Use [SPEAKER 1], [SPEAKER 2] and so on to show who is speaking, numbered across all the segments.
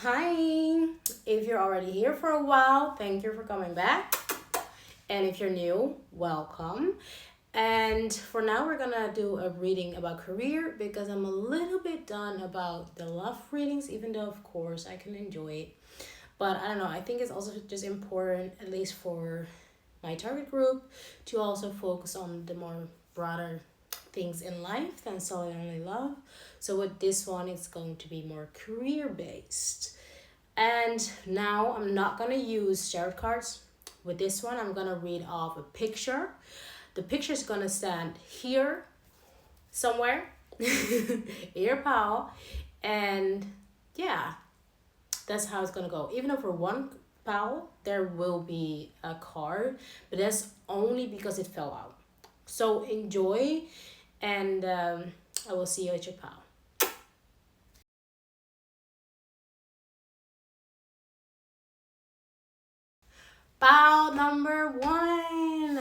[SPEAKER 1] Hi! If you're already here for a while, thank you for coming back. And if you're new, welcome. And for now, we're gonna do a reading about career because I'm a little bit done about the love readings, even though, of course, I can enjoy it. But I don't know, I think it's also just important, at least for my target group, to also focus on the more broader things in life than solely only love. So with this one, it's going to be more career based. And now I'm not gonna use tarot cards. With this one, I'm gonna read off a picture. The picture is gonna stand here somewhere in your pile, and yeah, that's how it's gonna go. Even though for one pile there will be a card, but that's only because it fell out. So enjoy, and I will see you at your pile. Pile number one.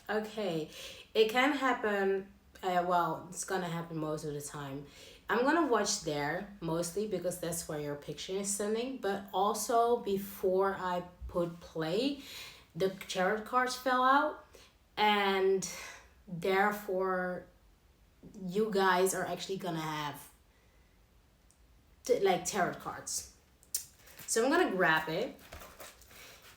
[SPEAKER 1] Okay, it can happen. Well, it's gonna happen most of the time. I'm gonna watch there mostly because that's where your picture is sending. But also before I put play, the tarot cards fell out, and therefore you guys are actually gonna have like tarot cards. So I'm gonna grab it.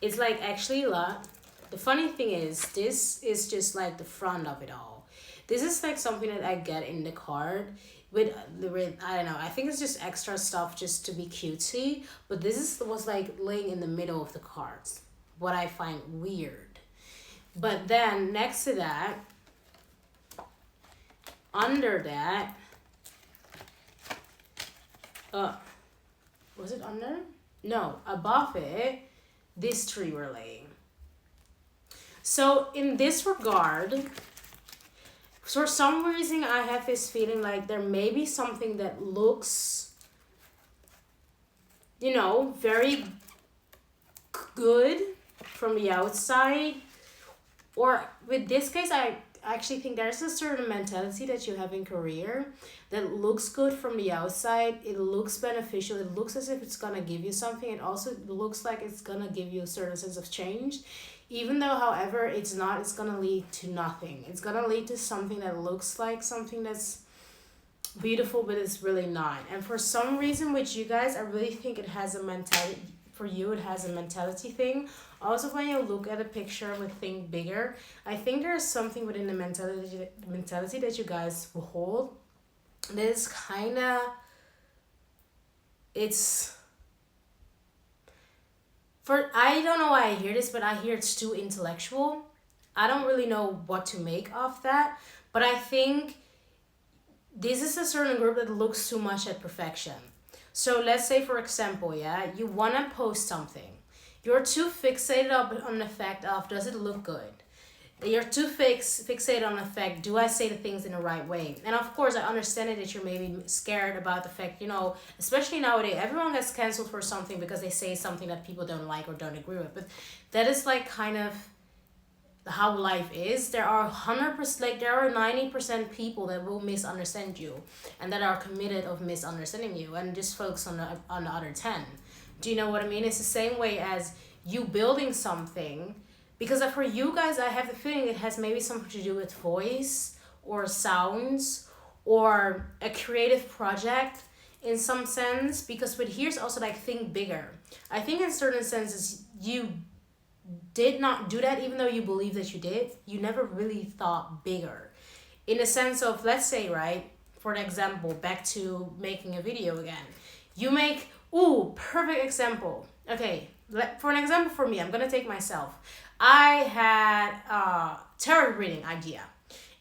[SPEAKER 1] It's like actually a lot. The funny thing is, this is just like the front of it all. This is like something that I get in the card with I don't know. I think it's just extra stuff just to be cutesy. But this is was like laying in the middle of the cards. What I find weird. But then next to that, under that, uh, was it under? No, above it, this tree we're laying. So in this regard, for some reason I have this feeling like there may be something that looks, very good from the outside. Or with this case, I actually think there's a certain mentality that you have in career that looks good from the outside. It looks beneficial. It looks as if it's gonna give you something. It also looks like it's gonna give you a certain sense of change. Even though, however, it's not, it's gonna lead to nothing. It's gonna lead to something that looks like something that's beautiful, but it's really not. And for some reason, with you guys, I really think it has a mentality. For you, it has a mentality thing. Also, when you look at a picture with think bigger, I think there's something within the mentality that you guys will hold. That is kind of, it's for, I don't know why I hear this, but I hear it's too intellectual. I don't really know what to make of that, but I think this is a certain group that looks too much at perfection. So let's say, for example, yeah, you want to post something. You're too fixated on the fact of, does it look good? You're too fixated on the fact, do I say the things in the right way? And of course, I understand it that you're maybe scared about the fact, especially nowadays, everyone gets canceled for something because they say something that people don't like or don't agree with. But that is like kind of how life is. There are 100%, like there are 90% people that will misunderstand you and that are committed of misunderstanding you and just focus on the other 10. Do you know what I mean? It's the same way as you building something, because for you guys, I have the feeling it has maybe something to do with voice or sounds or a creative project in some sense, because with here's also like think bigger. I think in certain senses you did not do that, even though you believe that you did. You never really thought bigger in a sense of, let's say, right, for an example, back to making a video again, you make, ooh, perfect example. Okay, for an example, for me, I'm gonna take myself. I had a tarot reading idea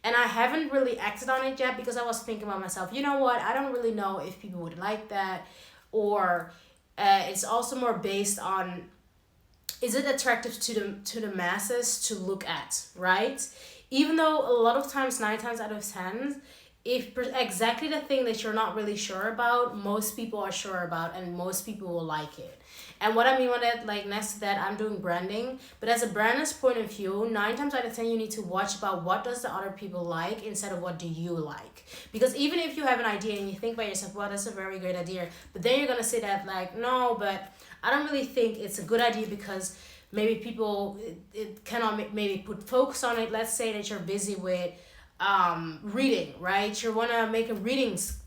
[SPEAKER 1] and I haven't really acted on it yet because I was thinking about myself, you know what, I don't really know if people would like that, or it's also more based on, is it attractive to the masses to look at, right? Even though a lot of times, 9 times out of 10, if exactly the thing that you're not really sure about, most people are sure about, and most people will like it. And what I mean by that, like next to that, I'm doing branding, but as a brander's point of view, 9 times out of 10 you need to watch about what does the other people like instead of what do you like. Because even if you have an idea and you think by yourself, well, that's a very great idea, but then you're gonna say that like, no, but I don't really think it's a good idea because maybe people it cannot maybe put focus on it. Let's say that you're busy with reading, right? You want to make a readings,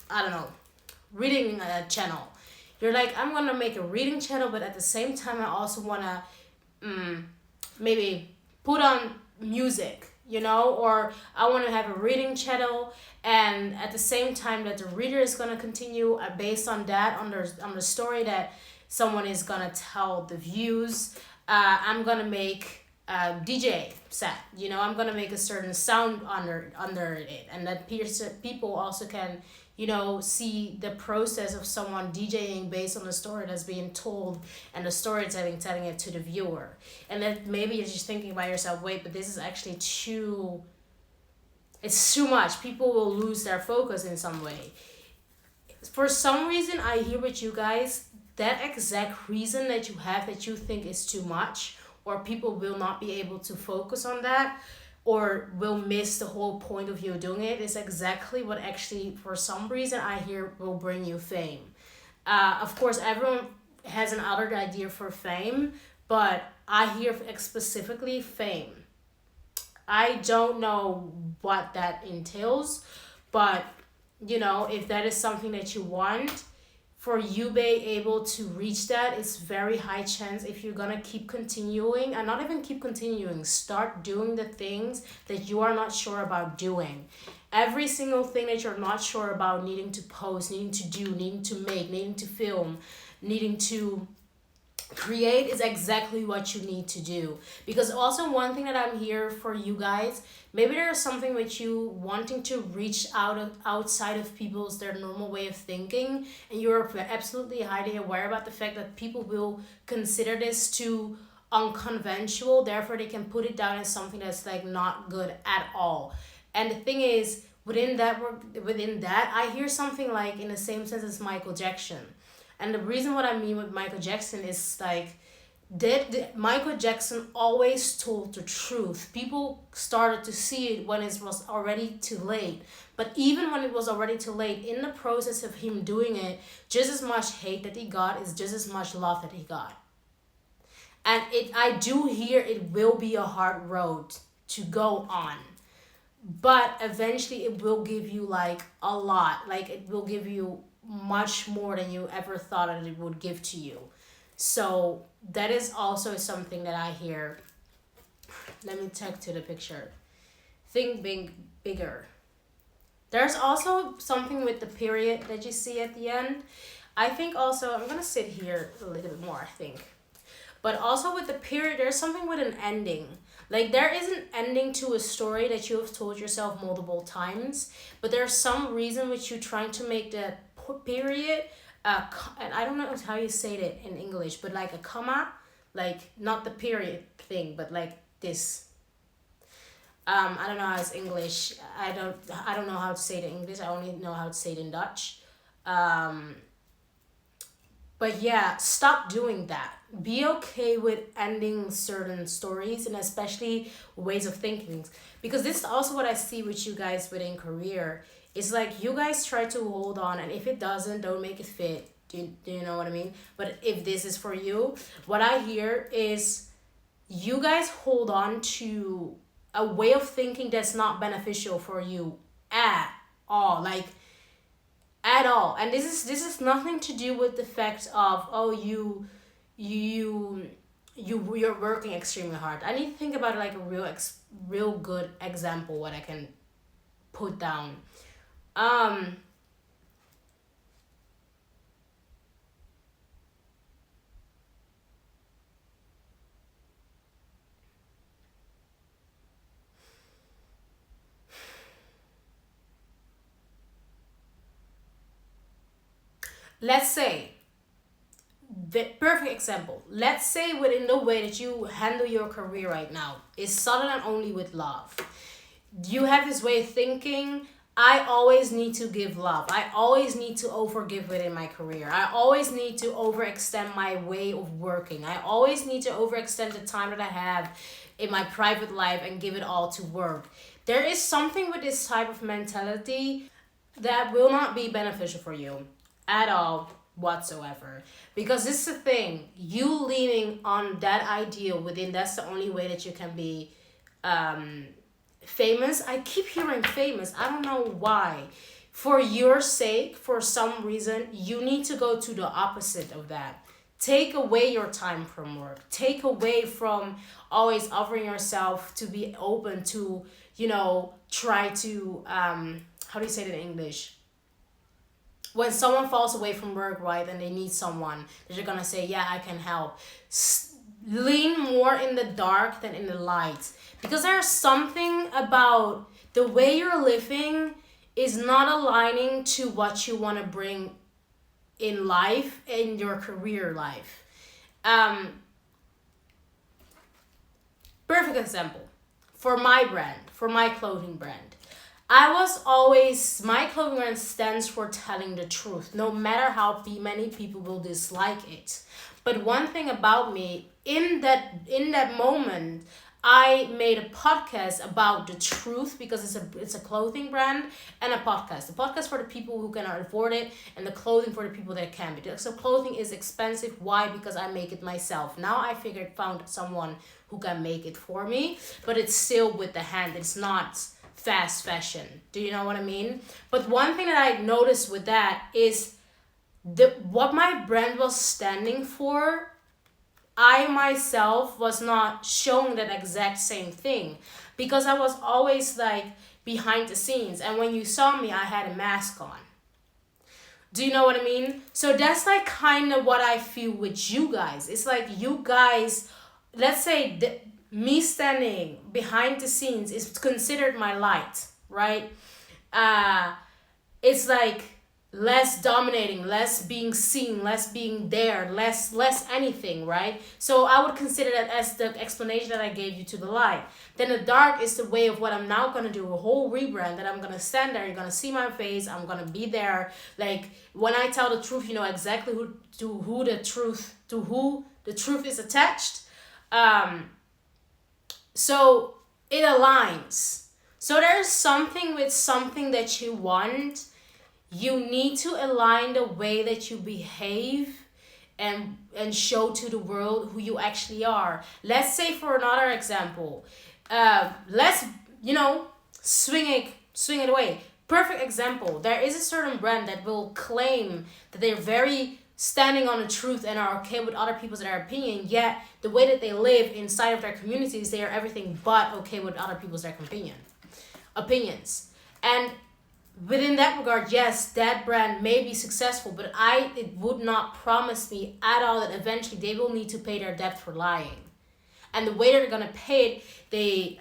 [SPEAKER 1] I don't know, reading channel. You're like, I'm gonna make a reading channel, but at the same time I also want to maybe put on music, you know, or I want to have a reading channel, and at the same time that the reader is gonna continue based on that, on the story that someone is gonna tell the views. I'm gonna make a DJ set, you know, I'm gonna make a certain sound under it, and that people also can, you know, see the process of someone DJing based on the story that's being told and the storytelling telling it to the viewer. And then maybe you're just thinking by yourself, wait, but this is actually it's too much. People will lose their focus in some way. For some reason, I hear with you guys, that exact reason that you have that you think is too much, or people will not be able to focus on that, or will miss the whole point of you doing it, is exactly what actually, for some reason, I hear will bring you fame. Of course, everyone has an other idea for fame, but I hear specifically fame. I don't know what that entails, but you know, if that is something that you want, for you being able to reach that, it's very high chance if you're gonna keep continuing, and not even keep continuing, start doing the things that you are not sure about doing. Every single thing that you're not sure about needing to post, needing to do, needing to make, needing to film, needing to create is exactly what you need to do. Because also one thing that I'm here for you guys, maybe there's something with you wanting to reach outside of people's their normal way of thinking, and you're absolutely highly aware about the fact that people will consider this too unconventional, therefore they can put it down as something that's like not good at all. And the thing is, within that I hear something like in the same sense as Michael Jackson. And the reason what I mean with Michael Jackson is like, did Michael Jackson always told the truth. People started to see it when it was already too late. But even when it was already too late, in the process of him doing it, just as much hate that he got is just as much love that he got. And I do hear it will be a hard road to go on. But eventually it will give you like a lot. Like it will give you much more than you ever thought that it would give to you. So that is also something that I hear. Let me take to the picture. Think bigger. There's also something with the period that you see at the end. I think also, I'm gonna sit here a little bit more, I think. But also with the period, there's something with an ending. Like there is an ending to a story that you have told yourself multiple times, but there's some reason which you're trying to make that period, and I don't know how you say it in English, but like a comma, like not the period thing, but like this. I don't know how it's English. I don't know how to say it in English. I only know how to say it in Dutch. But yeah, stop doing that. Be okay with ending certain stories, and especially ways of thinking. Because this is also what I see with you guys within career. It's like you guys try to hold on, and if it doesn't, don't make it fit. Do you know what I mean? But if this is for you, what I hear is you guys hold on to a way of thinking that's not beneficial for you at all. Like, at all. And this is nothing to do with the fact of, oh, you're working extremely hard. I need to think about like a real good example what I can put down. Let's say, the perfect example, let's say within the way that you handle your career right now is solid and only with love. You have this way of thinking, I always need to give love. I always need to overgive within my career. I always need to overextend my way of working. I always need to overextend the time that I have in my private life and give it all to work. There is something with this type of mentality that will not be beneficial for you at all whatsoever. Because this is the thing, you leaning on that ideal within, that's the only way that you can be famous. I keep hearing famous. I don't know why. For your sake, for some reason, you need to go to the opposite of that. Take away your time from work. Take away from always offering yourself to be open to, try to, how do you say it in English? When someone falls away from work, right, and they need someone, they're gonna say, yeah, I can help. Lean more in the dark than in the light. Because there's something about the way you're living is not aligning to what you want to bring in life, in your career life. Perfect example. For my brand, for my clothing brand. My clothing brand stands for telling the truth, no matter how many people will dislike it. But one thing about me, in that moment, I made a podcast about the truth, because it's a clothing brand and a podcast. The podcast for the people who cannot afford it, and the clothing for the people that can be. So clothing is expensive. Why? Because I make it myself. Now I found someone who can make it for me, but it's still with the hand. It's not fast fashion. Do you know what I mean? But one thing that I noticed with that is what my brand was standing for. I myself was not showing that exact same thing, because I was always like behind the scenes, and when you saw me, I had a mask on. Do you know what I mean? So that's like kind of what I feel with you guys. It's like you guys, let's say me standing behind the scenes is considered my light, right? It's like less dominating, less being seen, less being there, less anything, right? So I would consider that as the explanation that I gave you to the light. Then the dark is the way of what I'm now gonna do, a whole rebrand, that I'm gonna stand there, you're gonna see my face, I'm gonna be there. Like when I tell the truth, you know exactly who the truth is attached. So it aligns. So there's something with something that you want. You need to align the way that you behave and show to the world who you actually are. Let's say, for another example, let's swing it away. Perfect example. There is a certain brand that will claim that they're very standing on the truth and are okay with other people's their opinion, yet the way that they live inside of their communities, they are everything but okay with other people's their opinions. And within that regard, yes, that brand may be successful, but it would not promise me at all that eventually they will need to pay their debt for lying. And the way they're gonna pay it, they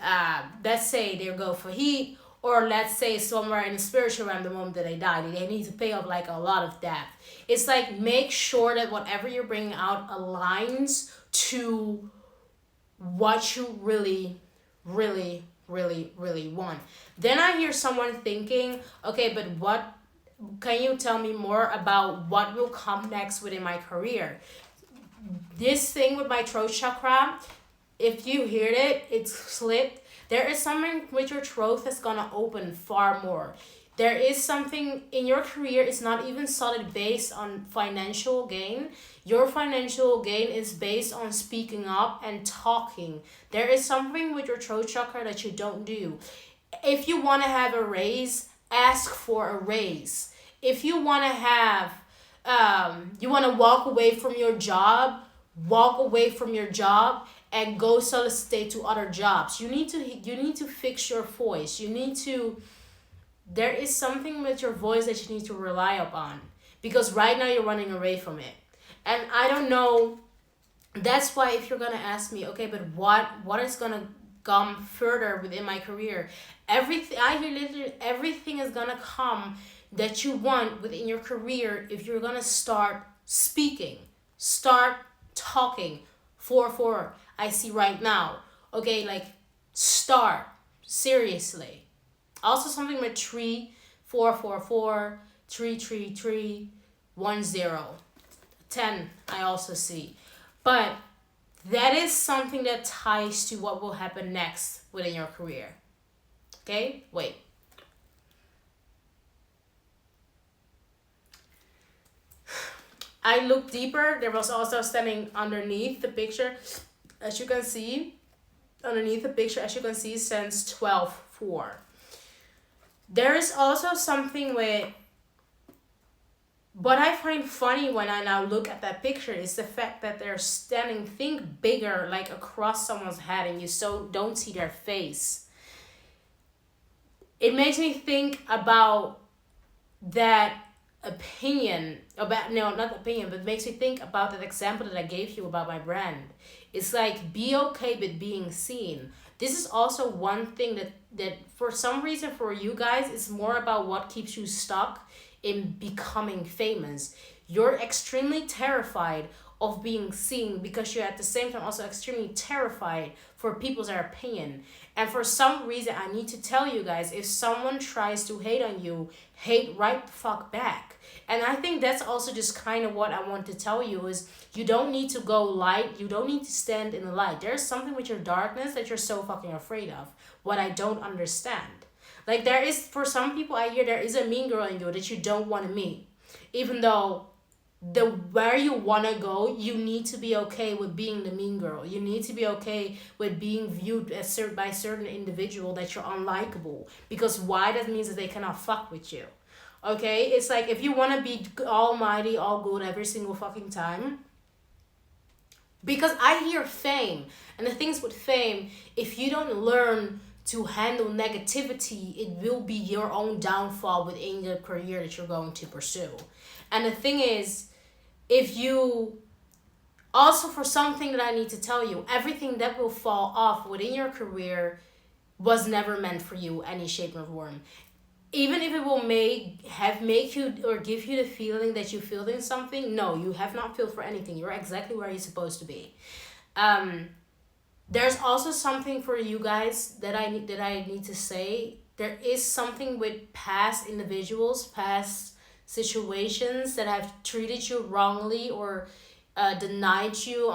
[SPEAKER 1] let's say they go for heat, or let's say somewhere in the spiritual realm, the moment that they die, they need to pay off like a lot of debt. It's like, make sure that whatever you're bringing out aligns to what you really, really, really, really want. Then I hear someone thinking, okay, but what can you tell me more about what will come next within my career? This thing with my throat chakra, if you heard it, it's slit. There is something with your throat that's gonna open far more. There is something in your career, it's not even solid based on financial gain. Your financial gain is based on speaking up and talking. There is something with your throat chakra that you don't do. If you want to have a raise, ask for a raise. If you want to have, you want to walk away from your job and go solicit to other jobs. You need to fix your voice. There is something with your voice that you need to rely upon, because right now you're running away from it. And I don't know, that's why if you're gonna ask me, okay, but what is gonna come further within my career? Everything is gonna come that you want within your career if you're gonna start speaking, start talking. 4 I see right now. Okay, like start seriously. Also something with tree. 444, 333, 10. 10 I also see. But that is something that ties to what will happen next within your career. Okay? Wait. I looked deeper. There was also standing underneath the picture. As you can see, underneath the picture, as you can see, stands 12-4. There is also something with... What I find funny when I now look at that picture is the fact that they're standing, think bigger, like across someone's head, and you so don't see their face. It makes me think about that opinion, about, no, not opinion, but it makes me think about that example that I gave you about my brand. It's like, be okay with being seen. This is also one thing that for some reason for you guys, it's more about what keeps you stuck in becoming famous. You're extremely terrified of being seen because you're at the same time also extremely terrified for people's opinion. And for some reason, I need to tell you guys, if someone tries to hate on you, hate right the fuck back. And I think that's also just kind of what I want to tell you is you don't need to go light. You don't need to stand in the light. There's something with your darkness that you're so fucking afraid of. What I don't understand. Like there is, for some people I hear there is a mean girl in you that you don't want to meet. Even though where you want to go, you need to be okay with being the mean girl. You need to be okay with being viewed as by certain individual that you're unlikable. Because why? That means that they cannot fuck with you. Okay? It's like if you want to be almighty, all good every single fucking time. Because I hear fame. And the things with fame, if you don't learn to handle negativity, it will be your own downfall within the career that you're going to pursue. And the thing is, if you... Also, for something that I need to tell you, everything that will fall off within your career was never meant for you, any shape or form. Even if it will make you or give you the feeling that you feel in something, no, you have not felt for anything. You're exactly where you're supposed to be. There's also something for you guys that I need to say. There is something with past individuals, past situations that have treated you wrongly or denied you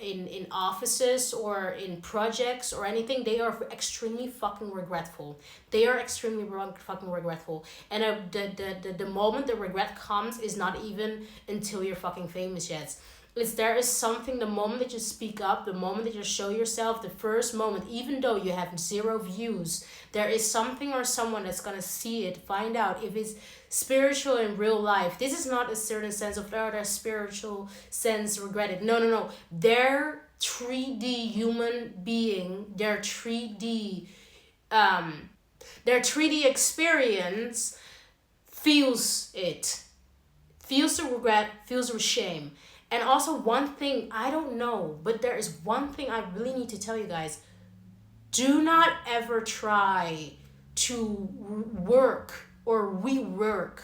[SPEAKER 1] in offices or in projects or anything. They are extremely fucking regretful. They are extremely fucking regretful. And the moment the regret comes is not even until you're fucking famous yet. There is something, the moment that you speak up, the moment that you show yourself, the first moment, even though you have 0 views, there is something or someone that's going to see it, find out if it's spiritual in real life. This is not a certain sense of, their spiritual sense regretted. No. Their 3D human being, their 3D experience feels it. Feels the regret, feels the shame. And also one thing, I don't know, but there is one thing I really need to tell you guys. Do not ever try to work or rework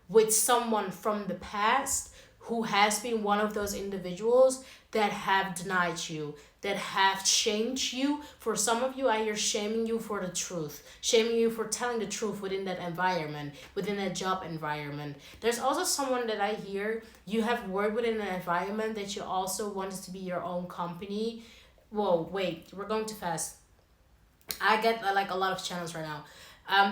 [SPEAKER 1] with someone from the past who has been one of those individuals that have denied you, that have shamed you. For some of you, I hear shaming you for the truth, shaming you for telling the truth within that environment, within that job environment. There's also someone that I hear you have worked within an environment that you also wanted to be your own company. Whoa, wait, we're going too fast. I get like a lot of channels right now.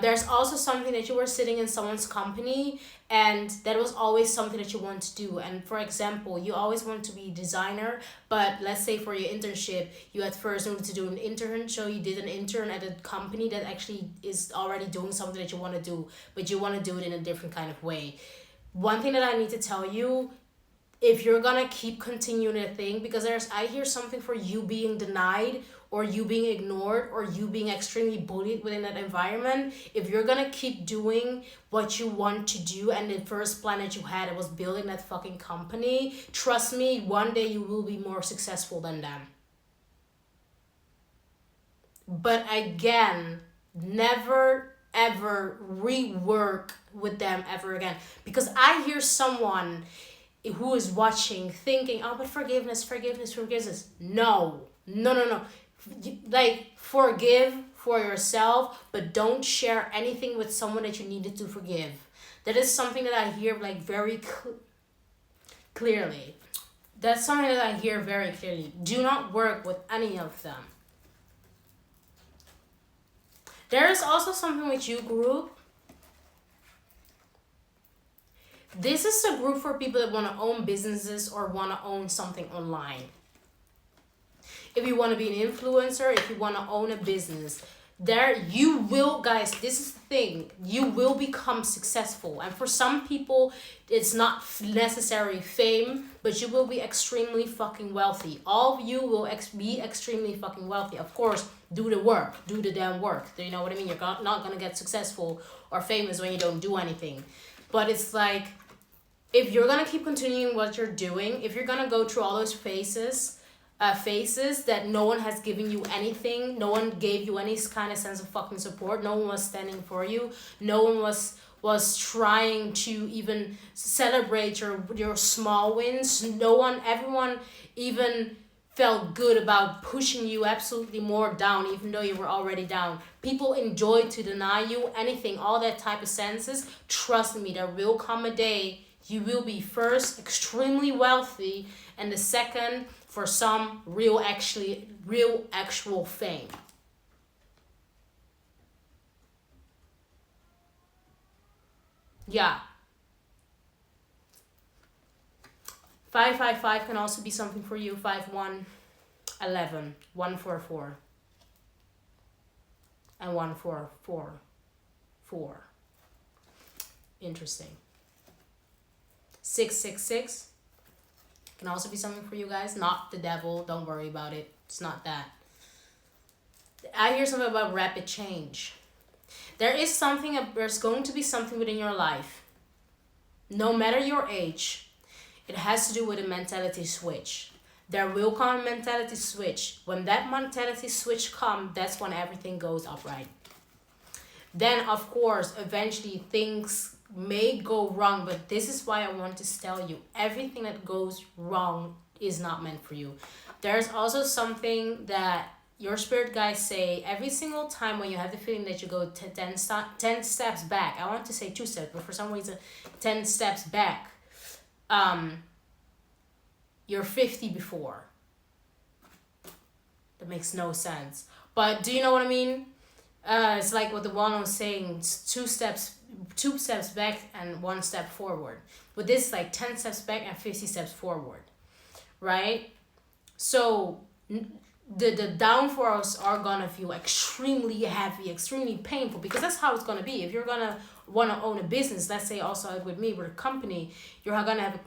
[SPEAKER 1] There's also something that you were sitting in someone's company and that was always something that you want to do. And for example, you always want to be a designer, but let's say for your internship, you at first wanted to do an intern, so you did an intern at a company that actually is already doing something that you want to do, but you want to do it in a different kind of way. One thing that I need to tell you, if you're gonna keep continuing a thing, because I hear something for you being denied or you being ignored or you being extremely bullied within that environment. If you're gonna keep doing what you want to do and the first plan that you had, it was building that fucking company, trust me, one day you will be more successful than them. But again, never ever rework with them ever again. Because I hear someone who is watching thinking, oh, but forgiveness. No. Like, forgive for yourself, but don't share anything with someone that you needed to forgive. That is something that I hear like very clearly. That's something that I hear very clearly. Do not work with any of them. There is also something with you, group. This is a group for people that want to own businesses or want to own something online. If you want to be an influencer, if you want to own a business, there you will, guys, this is the thing, you will become successful. And for some people, it's not necessarily fame, but you will be extremely fucking wealthy. All of you will be extremely fucking wealthy. Of course, do the work, do the damn work. Do you know what I mean? You're not gonna get successful or famous when you don't do anything. But it's like, if you're gonna keep continuing what you're doing, if you're gonna go through all those phases that no one has given you anything, no one gave you any kind of sense of fucking support, no one was standing for you, no one was trying to even celebrate your small wins, everyone even felt good about pushing you absolutely more down, even though you were already down. People enjoyed to deny you anything, all that type of senses. Trust me, there will come a day you will be first extremely wealthy, and the second, for some, real actual fame. Yeah. 555 can also be something for you. 5111, 144, and 1444. Interesting. 666 can also be something for you guys. Not the devil. Don't worry about it. It's not that. I hear something about rapid change. There's going to be something within your life, no matter your age. It has to do with a mentality switch. There will come a mentality switch. When that mentality switch comes, that's when everything goes upright. Then, of course, eventually things may go wrong, but this is why I want to tell you, everything that goes wrong is not meant for you. There's also something that your spirit guides say every single time when you have the feeling that you go 10 steps back. I want to say 2 steps, but for some reason 10 steps back. You're 50 before. That makes no sense. But do you know what I mean? It's like what the one was saying, 2 steps back and 1 step forward. But this is like 10 steps back and 50 steps forward, right? So the downfalls are gonna feel extremely heavy, extremely painful, because that's how it's gonna be. If you're gonna want to own a business, let's say also with me, with a company, you're gonna have a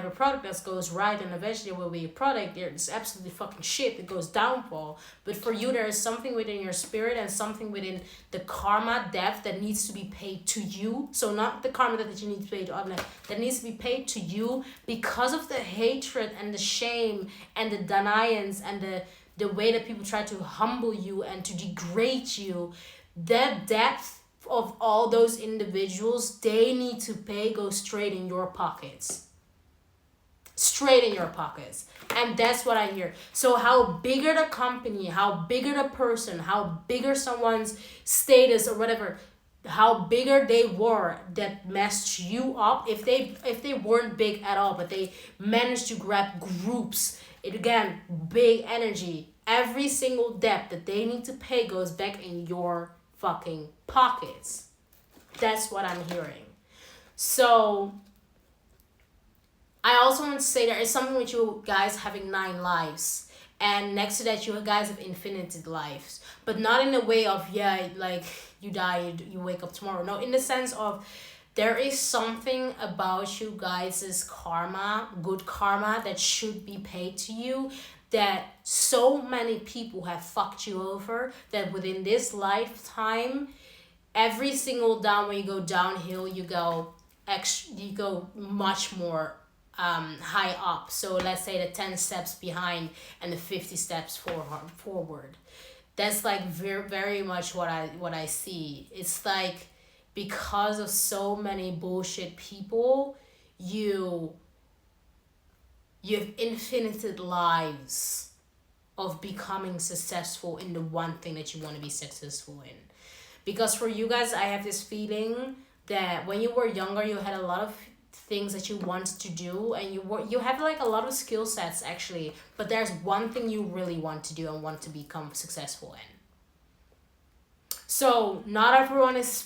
[SPEAKER 1] product that goes right, and eventually there will be a product there's absolutely fucking shit that goes downfall. But for you, there is something within your spirit and something within the karma depth that needs to be paid to you. So not the karma that you need to pay to others, that needs to be paid to you because of the hatred and the shame and the deniance and the way that people try to humble you and to degrade you. That depth of all those individuals, they need to pay, go straight in your pockets. Straight in your pockets. And that's what I hear. So how bigger the company, how bigger the person, how bigger someone's status or whatever, how bigger they were that messed you up, if they weren't big at all, but they managed to grab groups, it again, big energy. Every single debt that they need to pay goes back in your fucking pockets. That's what I'm hearing. So I also want to say there is something with you guys having 9 lives, and next to that you guys have infinite lives, but not in a way of like you die, you wake up tomorrow. No, in the sense of there is something about you guys' karma, good karma, that should be paid to you, that so many people have fucked you over, that within this lifetime, every single down, when you go downhill, you go much more high up. So let's say the 10 steps behind and the 50 steps forward. That's like very, very much what I see. It's like, because of so many bullshit people, you have infinite lives. of becoming successful in the one thing that you want to be successful in. Because for you guys, I have this feeling that when you were younger, you had a lot of things that you wanted to do, and you have like a lot of skill sets actually, but there's one thing you really want to do and want to become successful in. So not everyone is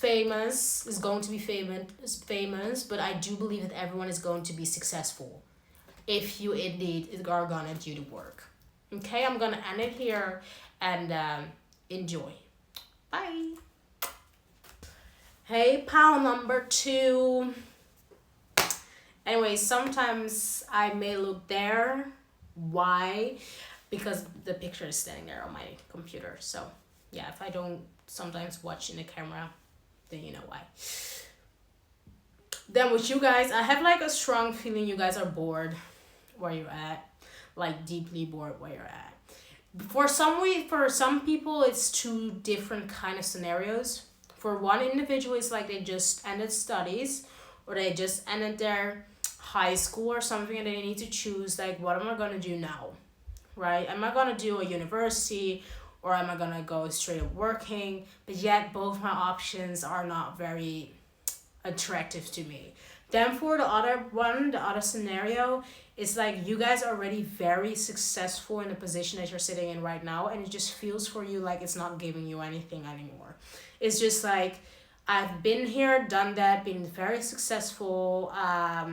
[SPEAKER 1] going to be famous, but I do believe that everyone is going to be successful if you indeed are gonna do the work. Okay, I'm gonna end it here, and enjoy. Bye. Hey, pal number 2. Anyway, sometimes I may look there. Why? Because the picture is standing there on my computer. So yeah, if I don't sometimes watch in the camera, then you know why. Then with you guys, I have like a strong feeling you guys are bored where you're at. Like deeply bored where you're at. For some people, it's 2 different kind of scenarios. For one individual, it's like they just ended studies, or they just ended their high school or something, and they need to choose like, what am I gonna do now, right? Am I gonna do a university, or am I gonna go straight up working? But yet both my options are not very attractive to me. Then for the other scenario, it's like you guys are already very successful in the position that you're sitting in right now, and it just feels for you like it's not giving you anything anymore. It's just like, I've been here, done that, been very successful. I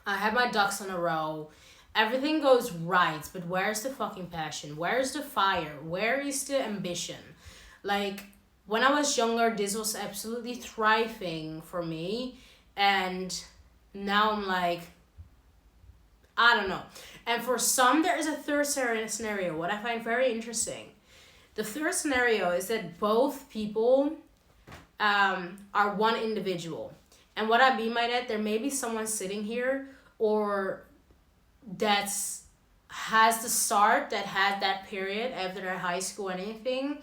[SPEAKER 1] have my ducks in a row. Everything goes right, but where's the fucking passion? Where's the fire? Where is the ambition? Like, when I was younger, this was absolutely thriving for me. And now I'm like, I don't know. And for some, there is a third scenario, what I find very interesting. The third scenario is that both people are one individual. And what I mean by that, there may be someone sitting here or that's has the start, that had that period after their high school or anything.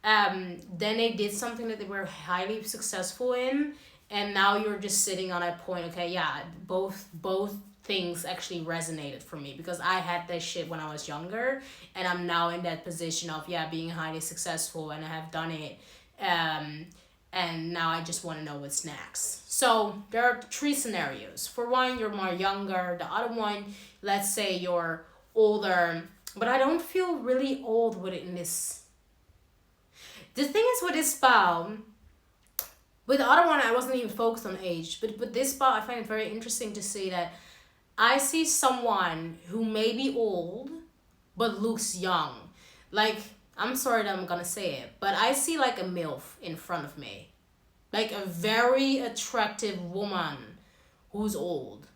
[SPEAKER 1] Then they did something that they were highly successful in, and now you're just sitting on a point, okay, yeah, both things actually resonated for me because I had that shit when I was younger, and I'm now in that position of, yeah, being highly successful, and I have done it. And now I just want to know what's next. So there are 3 scenarios. For one, you're more younger. The other one, let's say you're older. But I don't feel really old with it in this. The thing is with this spell, with the other one, I wasn't even focused on age. But with this spell, I find it very interesting to see that I see someone who may be old, but looks young. Like, I'm sorry that I'm gonna say it, but I see like a MILF in front of me. Like a very attractive woman who's old,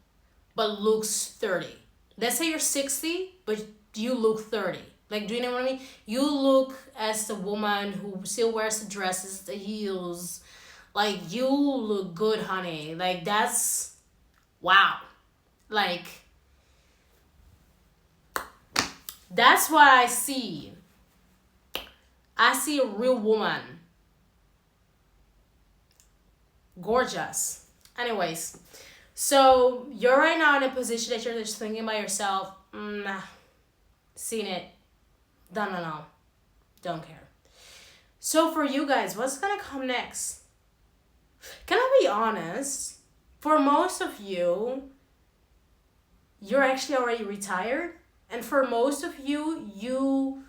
[SPEAKER 1] but looks 30. Let's say you're 60, but you look 30. Like, do you know what I mean? You look as the woman who still wears the dresses, the heels. Like, you look good, honey. Like, that's, wow. Like, that's what I see. I see a real woman. Gorgeous. Anyways, so you're right now in a position that you're just thinking by yourself, nah, seen it, done, no, don't care. So for you guys, what's gonna come next? Can I be honest? For most of you, you're actually already retired, and for most of you.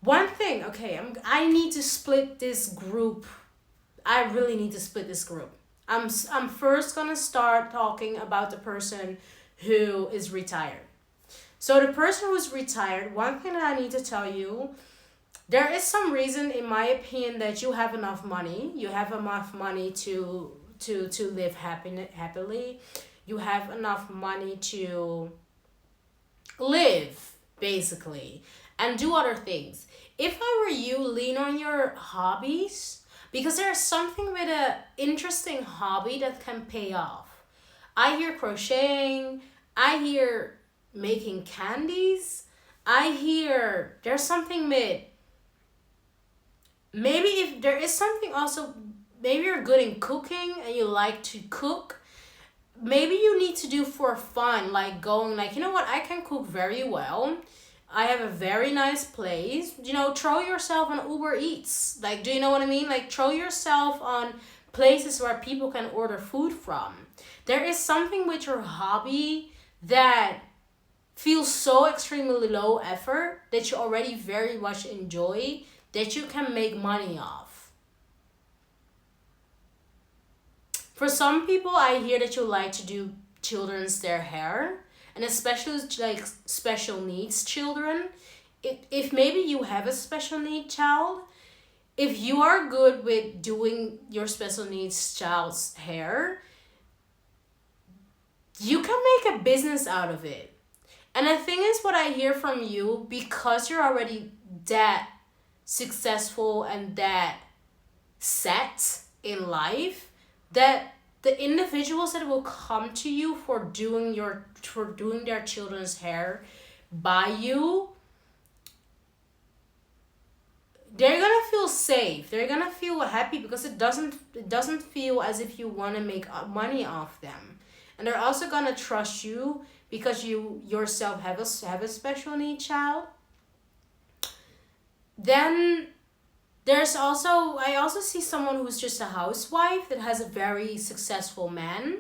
[SPEAKER 1] One thing, okay, I need to split this group. I really need to split this group. I'm first gonna start talking about the person who is retired. So the person who's retired, one thing that I need to tell you, there is some reason, in my opinion, that you have enough money. You have enough money to live happily. You have enough money to live, basically, and do other things. If I were you, lean on your hobbies, because there's something with an interesting hobby that can pay off. I hear crocheting. I hear making candies. I hear there's something with, maybe if there is something also, maybe you're good in cooking and you like to cook. Maybe you need to do for fun, like going like, you know what, I can cook very well. I have a very nice place. You know, throw yourself on Uber Eats. Like, do you know what I mean? Like, throw yourself on places where people can order food from. There is something with your hobby that feels so extremely low effort that you already very much enjoy that you can make money off. For some people, I hear that you like to do children's their hair, and especially like special needs children. If maybe you have a special need child, if you are good with doing your special needs child's hair, you can make a business out of it. And the thing is, what I hear from you, because you're already that successful and that set in life, that the individuals that will come to you for doing their children's hair by you, they're gonna feel safe. They're gonna feel happy because it doesn't feel as if you want to make money off them, and they're also gonna trust you because you yourself have a special need child. Then I also see someone who's just a housewife that has a very successful man,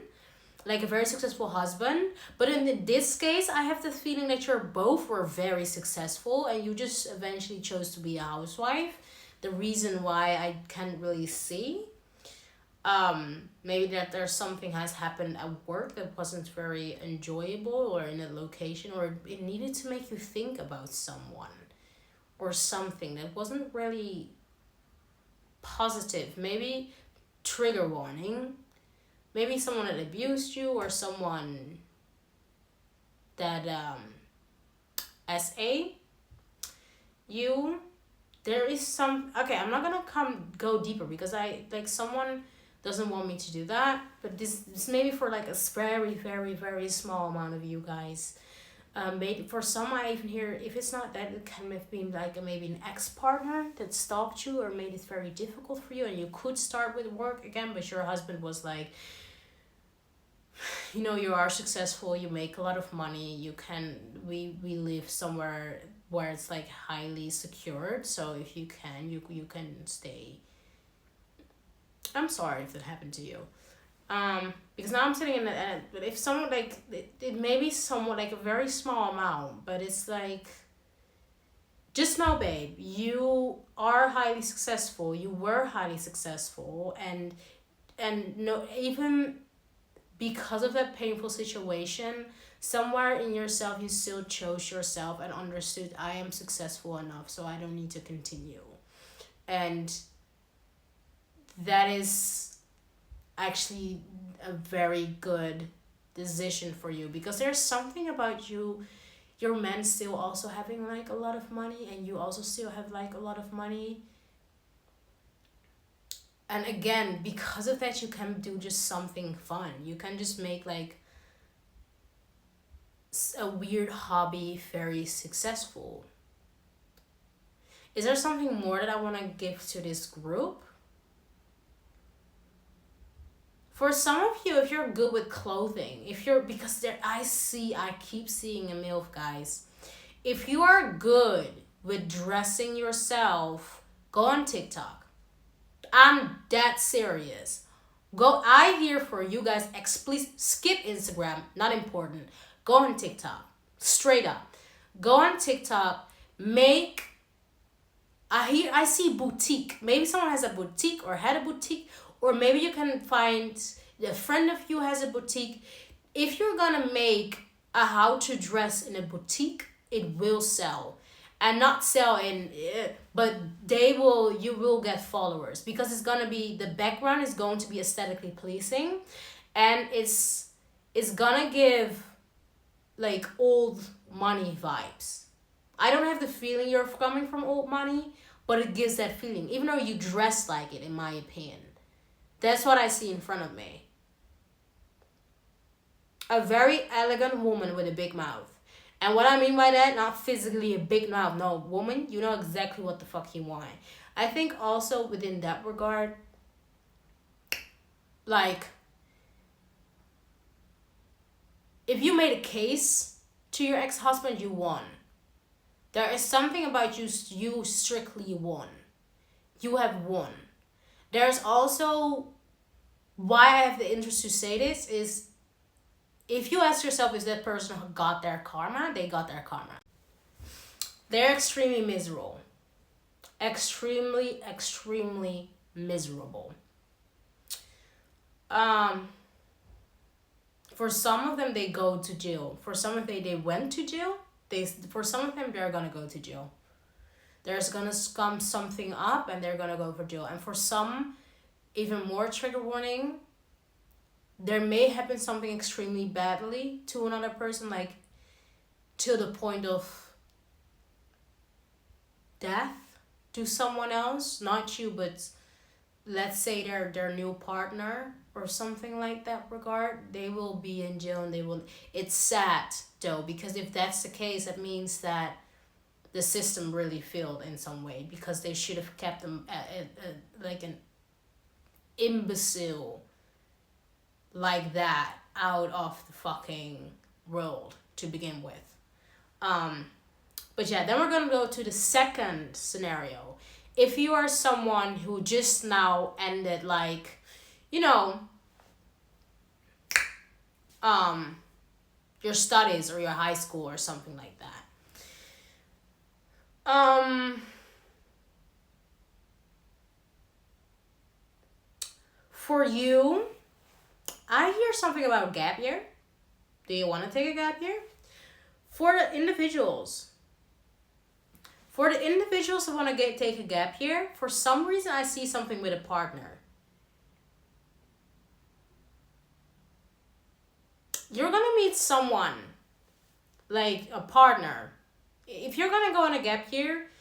[SPEAKER 1] like a very successful husband. But in this case, I have the feeling that you're both were very successful and you just eventually chose to be a housewife. The reason why I can't really see. Maybe that there's something has happened at work that wasn't very enjoyable, or in a location, or it needed to make you think about someone or something that wasn't really positive. Maybe trigger warning. Maybe someone that abused you, or someone that SA you. There is some, okay, I'm not gonna go deeper because I like someone doesn't want me to do that, but this maybe for like a very very very small amount of you guys. Maybe for some, I even hear, if it's not that, it can have been like maybe an ex-partner that stalked you or made it very difficult for you, and you could start with work again, but your husband was like, you know, you are successful, you make a lot of money, we live somewhere where it's like highly secured, so if you can stay. I'm sorry if that happened to you. Because now I'm sitting in the, but if someone like, it may be somewhat like a very small amount, but it's like, just know, babe, you are highly successful, you were highly successful, and no, even because of that painful situation, somewhere in yourself you still chose yourself and understood, I am successful enough, so I don't need to continue. And that is actually a very good decision for you, because there's something about your man still also having like a lot of money, and you also still have like a lot of money. And again, because of that, you can do just something fun. You can just make like a weird hobby very successful. Is there something more that I want to give to this group? For some of you, if you're good with clothing, because I keep seeing a MILF, guys. If you are good with dressing yourself, go on TikTok. I'm that serious. I here for you guys, please skip Instagram, not important. Go on TikTok, straight up. Go on TikTok, I see boutique. Maybe someone has a boutique or had a boutique, or maybe you can find a friend of you has a boutique. If you're gonna make a how to dress in a boutique, it will sell. And not sell but you will get followers, because the background is going to be aesthetically pleasing, and it's gonna give like old money vibes. I don't have the feeling you're coming from old money, but it gives that feeling, even though you dress like it, in my opinion. That's what I see in front of me. A very elegant woman with a big mouth. And what I mean by that, not physically a big mouth. No, woman, you know exactly what the fuck you want. I think also within that regard, like, if you made a case to your ex-husband, you won. There is something about you strictly won. You have won. There's also, why I have the interest to say this is, if you ask yourself, is that person who got their karma? They got their karma. They're extremely miserable. Extremely, extremely miserable. For some of them, they go to jail. For some of them, they went to jail. For some of them, they're gonna go to jail. There's gonna come something up and they're gonna go for jail. And for some, even more trigger warning, there may happen something extremely badly to another person, like to the point of death to someone else, not you, but let's say their new partner or something like that regard. They will be in jail and they will. It's sad though, because if that's the case, that means that the system really failed in some way, because they should have kept them like an imbecile like that out of the fucking world to begin with. But yeah, then we're gonna go to the second scenario. If you are someone who just now ended, like, you know, your studies or your high school or something like that. For you, I hear something about gap year. Do you want to take a gap year? For the individuals who want to take a gap year, for some reason I see something with a partner. You're gonna meet someone, like a partner. If you're gonna go on a gap year,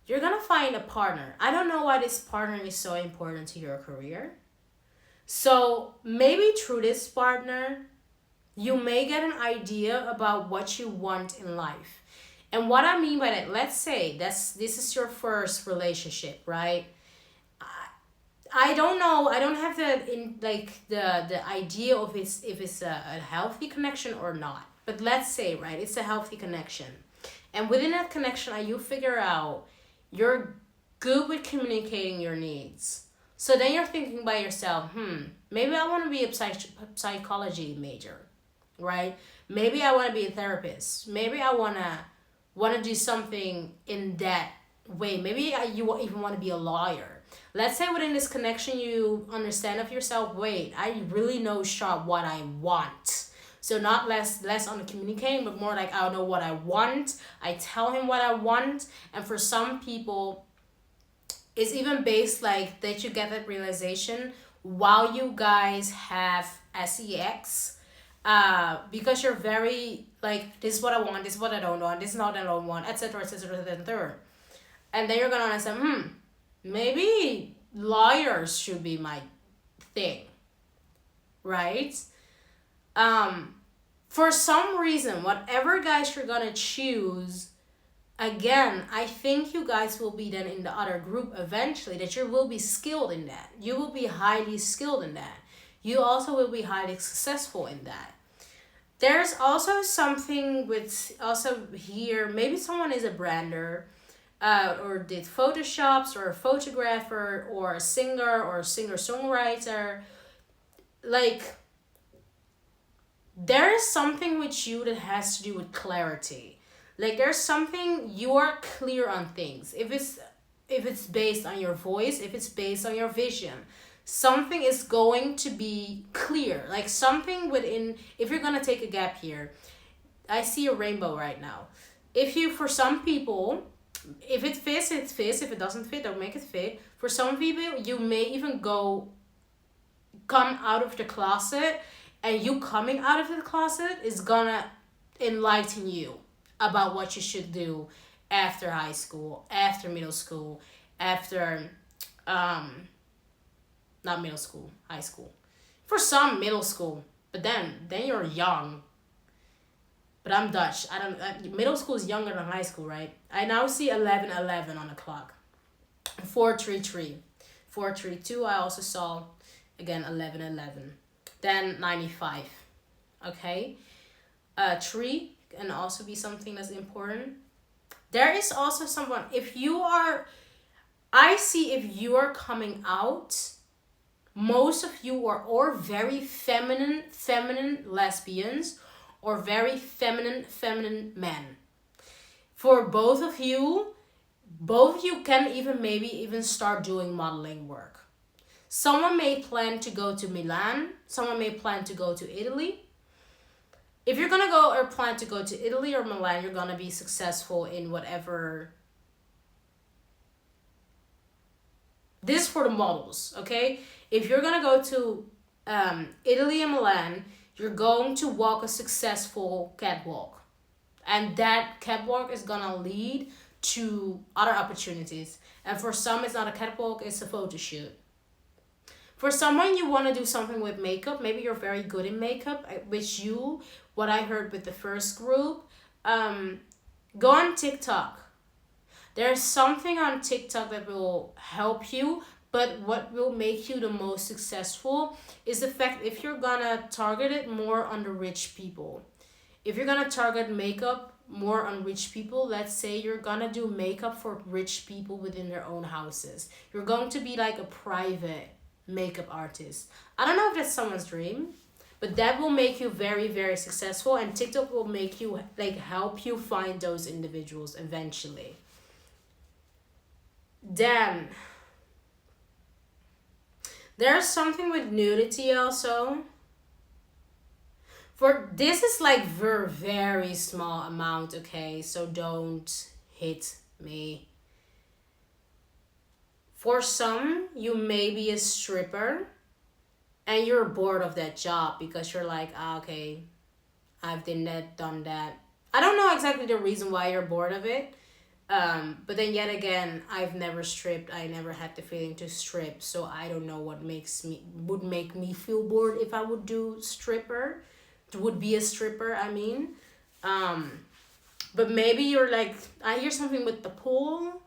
[SPEAKER 1] you're gonna find a partner. I don't know why this partner is so important to your career. So maybe through this partner, you may get an idea about what you want in life. And what I mean by that, let's say this is your first relationship, right? I don't know. I don't have the idea of if it's a healthy connection or not. But let's say, right, it's a healthy connection. And within that connection, you figure out you're good with communicating your needs. So then you're thinking by yourself, maybe I want to be a psychology major, right? Maybe I want to be a therapist. Maybe I want to do something in that way. Maybe you even want to be a lawyer. Let's say within this connection, you understand of yourself, wait, I really know sharp what I want. So not less on the communicating, but more like, I know what I want. I tell him what I want. And for some people, it's even based like that you get that realization while you guys have sex, because you're very like, this is what I want, this is what I don't want, this is not what I don't want, etc., etc., etc. And then you're gonna understand, maybe lawyers should be my thing, right? For some reason, whatever guys you're gonna choose, again, I think you guys will be then in the other group eventually, that you will be skilled in that. You will be highly skilled in that. You also will be highly successful in that. There's also something with also here, maybe someone is a brander, or did photoshops, or a photographer, or a singer-songwriter. Like, there is something with you that has to do with clarity. Like, there's something, you are clear on things. If it's based on your voice, if it's based on your vision, something is going to be clear. Like, something within, if you're gonna take a gap here, I see a rainbow right now. For some people, if it fits, it fits. If it doesn't fit, don't make it fit. For some people, you may even come out of the closet, and you coming out of the closet is gonna enlighten you about what you should do after high school, after middle school, after not middle school, high school. For some, middle school, but then you're young. But I'm Dutch. Middle school is younger than high school, right? I now see 11:11 on the clock. 4:33. 4:32, I also saw, again, 11:11. Then 95. Okay? 3 can also be something that's important. There is also someone, if you are, I see if you are coming out, most of you are or very feminine lesbians or very feminine men. For both of you can even maybe even start doing modeling work. Someone may plan to go to Milan, someone may plan to go to Italy. If you're gonna go or plan to go to Italy or Milan, you're gonna be successful in whatever. This is for the models, okay? If you're gonna go to Italy and Milan, you're going to walk a successful catwalk. And that catwalk is gonna lead to other opportunities. And for some, it's not a catwalk, it's a photo shoot. For someone, you want to do something with makeup. Maybe you're very good in makeup, which what I heard with the first group, go on TikTok. There's something on TikTok that will help you, but what will make you the most successful is the fact if you're gonna target it more on the rich people. If you're gonna target makeup more on rich people, let's say you're gonna do makeup for rich people within their own houses. You're going to be like a private makeup artist. I don't know if that's someone's dream, but that will make you very, very successful, and TikTok will make you like help you find those individuals eventually. Then there's something with nudity also. For this is like very small amount, okay? So don't hit me. For some, you may be a stripper and you're bored of that job because you're like, okay, I've done that. I don't know exactly the reason why you're bored of it. But then yet again, I've never stripped. I never had the feeling to strip. So I don't know what would make me feel bored if I would be a stripper, I mean. But maybe you're like, I hear something with the pool.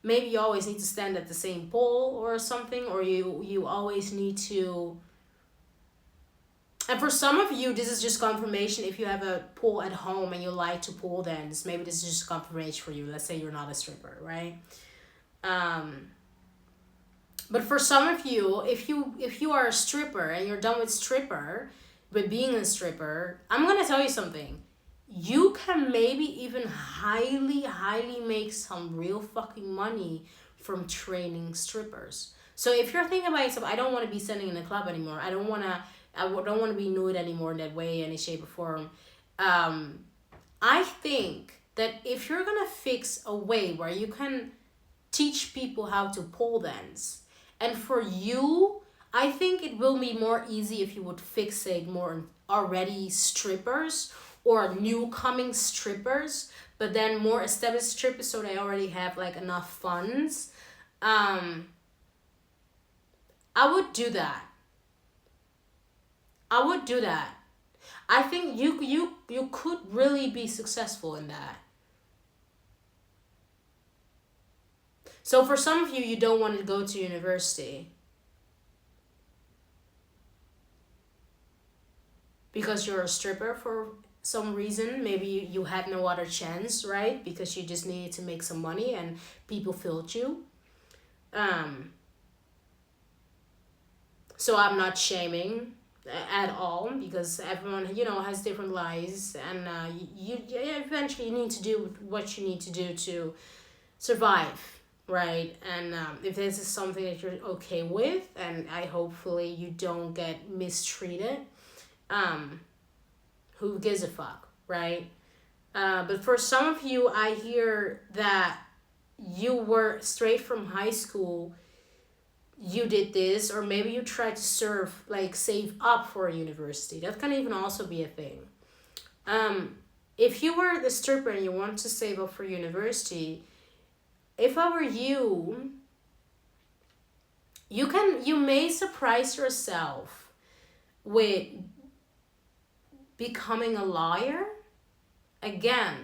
[SPEAKER 1] Maybe you always need to stand at the same pole or something, or you always need to. And for some of you, this is just confirmation. If you have a pool at home and you like to pool dance, maybe this is just confirmation for you. Let's say you're not a stripper, right? But for some of you, if you are a stripper and you're done with being a stripper, I'm gonna tell you something. You can maybe even highly make some real fucking money from training strippers. So if you're thinking about yourself, I don't want to be standing in a club anymore. I don't want to be nude anymore in that way, any shape or form. I think that if you're gonna fix a way where you can teach people how to pole dance, and for you, I think it will be more easy if you would fixate more on already strippers or new coming strippers, but then more established strippers so they already have like enough funds. I would do that. I think you could really be successful in that. So for some of you, you don't want to go to university because you're a stripper for some reason. Maybe you had no other chance, right? Because you just needed to make some money and people filled you. So I'm not shaming at all, because everyone has different lives, and you eventually need to do what you need to do to survive, right? And if this is something that you're okay with, and hopefully you don't get mistreated, who gives a fuck, right? But for some of you, I hear that you were straight from high school, you did this, or maybe you tried to save up for a university. That can even also be a thing. If you were a stripper and you want to save up for university, if I were you, you may surprise yourself with becoming a lawyer. Again,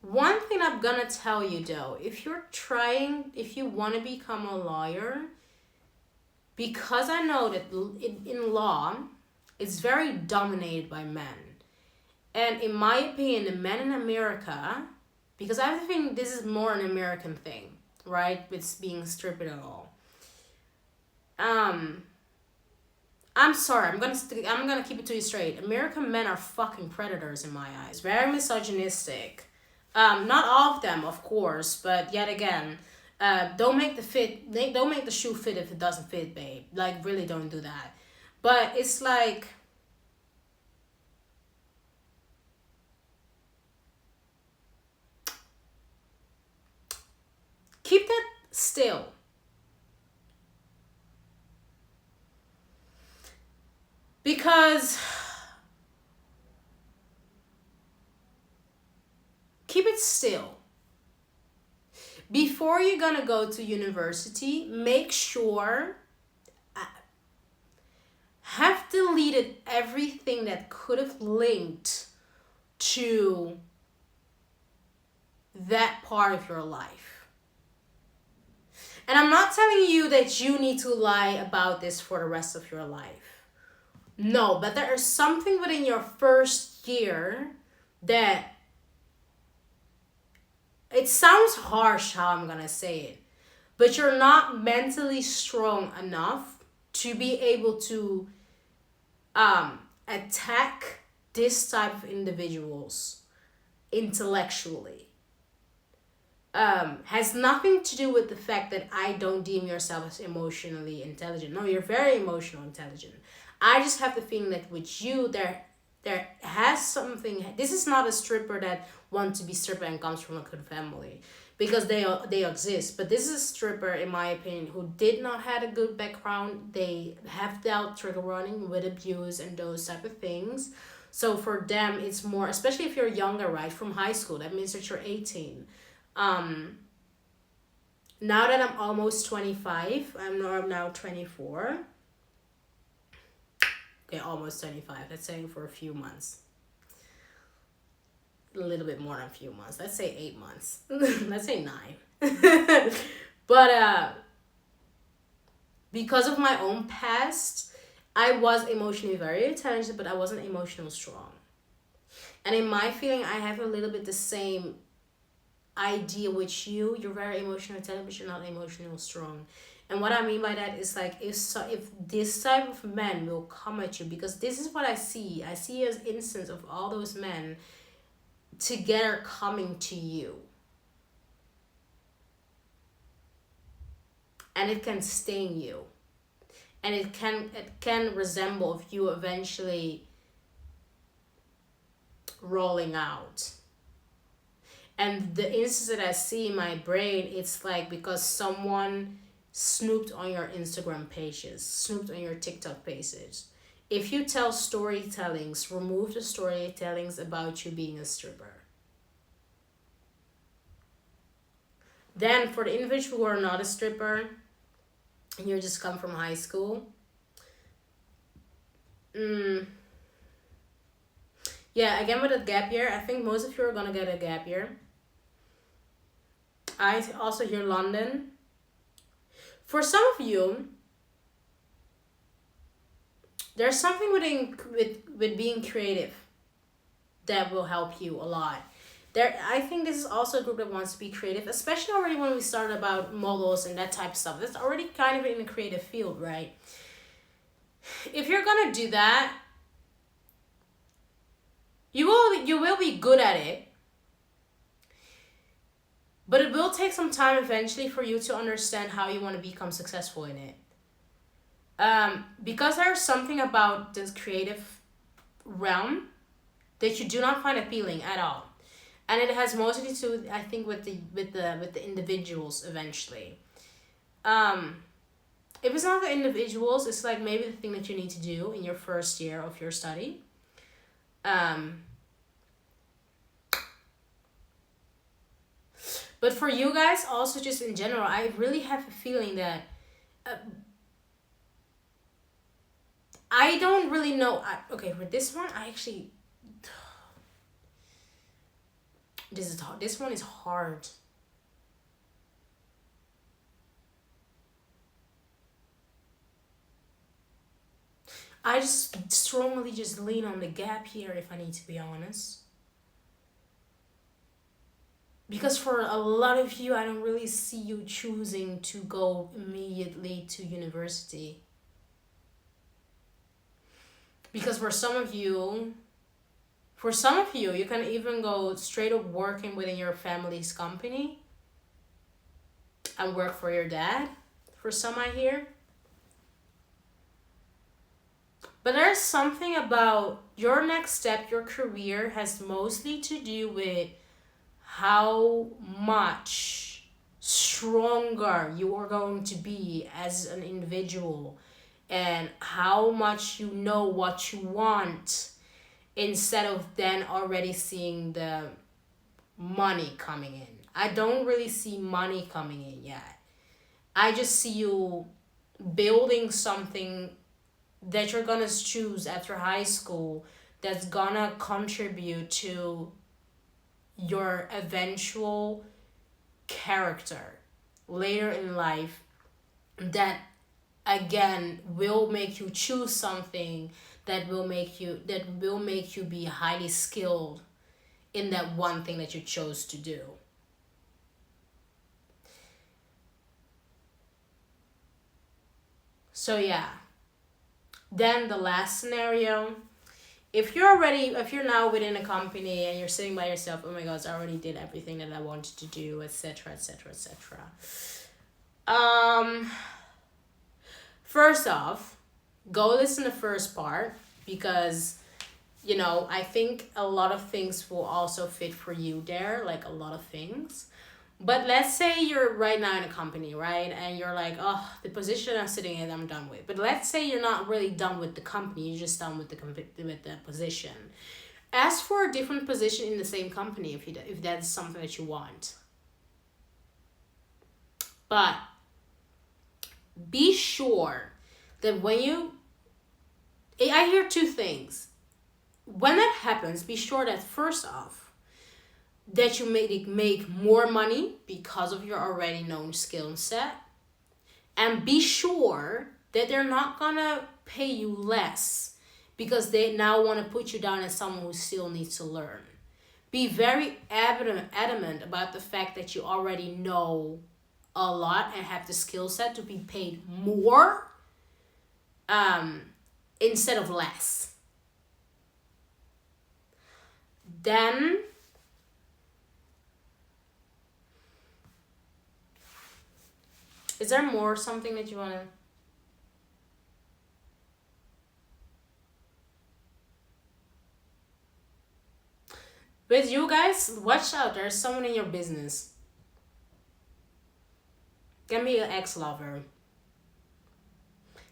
[SPEAKER 1] one thing I'm gonna tell you though, if you want to become a lawyer, because I know that in law, it's very dominated by men. And in my opinion, the men in America, because I think this is more an American thing, right? With being stripped and all. I'm sorry. I'm gonna keep it to you straight. American men are fucking predators in my eyes. Very misogynistic. Not all of them, of course, but yet again, don't make the fit. Don't make the shoe fit if it doesn't fit, babe. Like, really, don't do that. But it's like, keep that still. Because keep it still. Before you're gonna go to university, make sure have deleted everything that could have linked to that part of your life. And I'm not telling you that you need to lie about this for the rest of your life. No, but there is something within your first year that, it sounds harsh how I'm gonna say it, but you're not mentally strong enough to be able to attack this type of individuals intellectually. Has nothing to do with the fact that I don't deem yourself as emotionally intelligent. No, you're very emotional intelligent. I just have the feeling that with you, there has something. This is not a stripper that wants to be stripper and comes from a good family, because they exist. But this is a stripper, in my opinion, who did not have a good background. They have dealt trigger warning with abuse and those type of things. So for them, it's more, especially if you're younger, right, from high school. That means that you're 18. Now that I'm almost 25, I'm now 24. Okay, almost 25. Let's say for a few months. A little bit more than a few months. Let's say 8 months. Let's say 9. But because of my own past, I was emotionally very intelligent, but I wasn't emotionally strong. And in my feeling, I have a little bit the same idea with you. You're very emotionally intelligent, but you're not emotionally strong. And what I mean by that is like, if this type of men will come at you, because this is what I see as instance of all those men together coming to you, and it can sting you, and it can resemble if you eventually rolling out. And the instance that I see in my brain, it's like because someone snooped on your Instagram pages, snooped on your TikTok pages. If you tell storytellings, remove the storytellings about you being a stripper. Then for the individual who are not a stripper, and you just come from high school, yeah, again with a gap year, I think most of you are gonna get a gap year. I also hear London. For some of you, there's something with being creative that will help you a lot. I think this is also a group that wants to be creative, especially already when we started about models and that type of stuff. That's already kind of in the creative field, right? If you're gonna do that, you will be good at it, but it will take some time eventually for you to understand how you want to become successful in it. Because there's something about this creative realm that you do not find appealing at all, and it has mostly to do, I think, with the individuals eventually. If it's not the individuals, it's like maybe the thing that you need to do in your first year of your study. But for you guys, also just in general, I really have a feeling that I don't really know. Okay, for this one, I actually this one is hard. I just strongly just lean on the gap here, if I need to be honest. Because for a lot of you, I don't really see you choosing to go immediately to university. Because for some of you, you can even go straight up working within your family's company and work for your dad. For some, I hear. But there's something about your next step, your career, has mostly to do with how much stronger you are going to be as an individual and how much you know what you want, instead of then already seeing the money coming in. I don't really see money coming in yet. I just see you building something that you're gonna choose after high school that's gonna contribute to your eventual character later in life, that again will make you choose something that will make you be highly skilled in that one thing that you chose to do. So yeah. Then the last scenario, if you're now within a company and you're sitting by yourself, oh my god, I already did everything that I wanted to do, etc., etc., etc. First off, go listen to the first part, because I think a lot of things will also fit for you there, like a lot of things. But let's say you're right now in a company, right? And you're like, oh, the position I'm sitting in, I'm done with. But let's say you're not really done with the company, you're just done with the position. Ask for a different position in the same company if that's something that you want. But be sure that I hear two things. When that happens, be sure that first off, that you make more money because of your already known skill set. And be sure that they're not gonna pay you less because they now want to put you down as someone who still needs to learn. Be very adamant about the fact that you already know a lot and have the skill set to be paid more instead of less. Then is there more something that you want to... With you guys, watch out. There's someone in your business. Can be an ex-lover.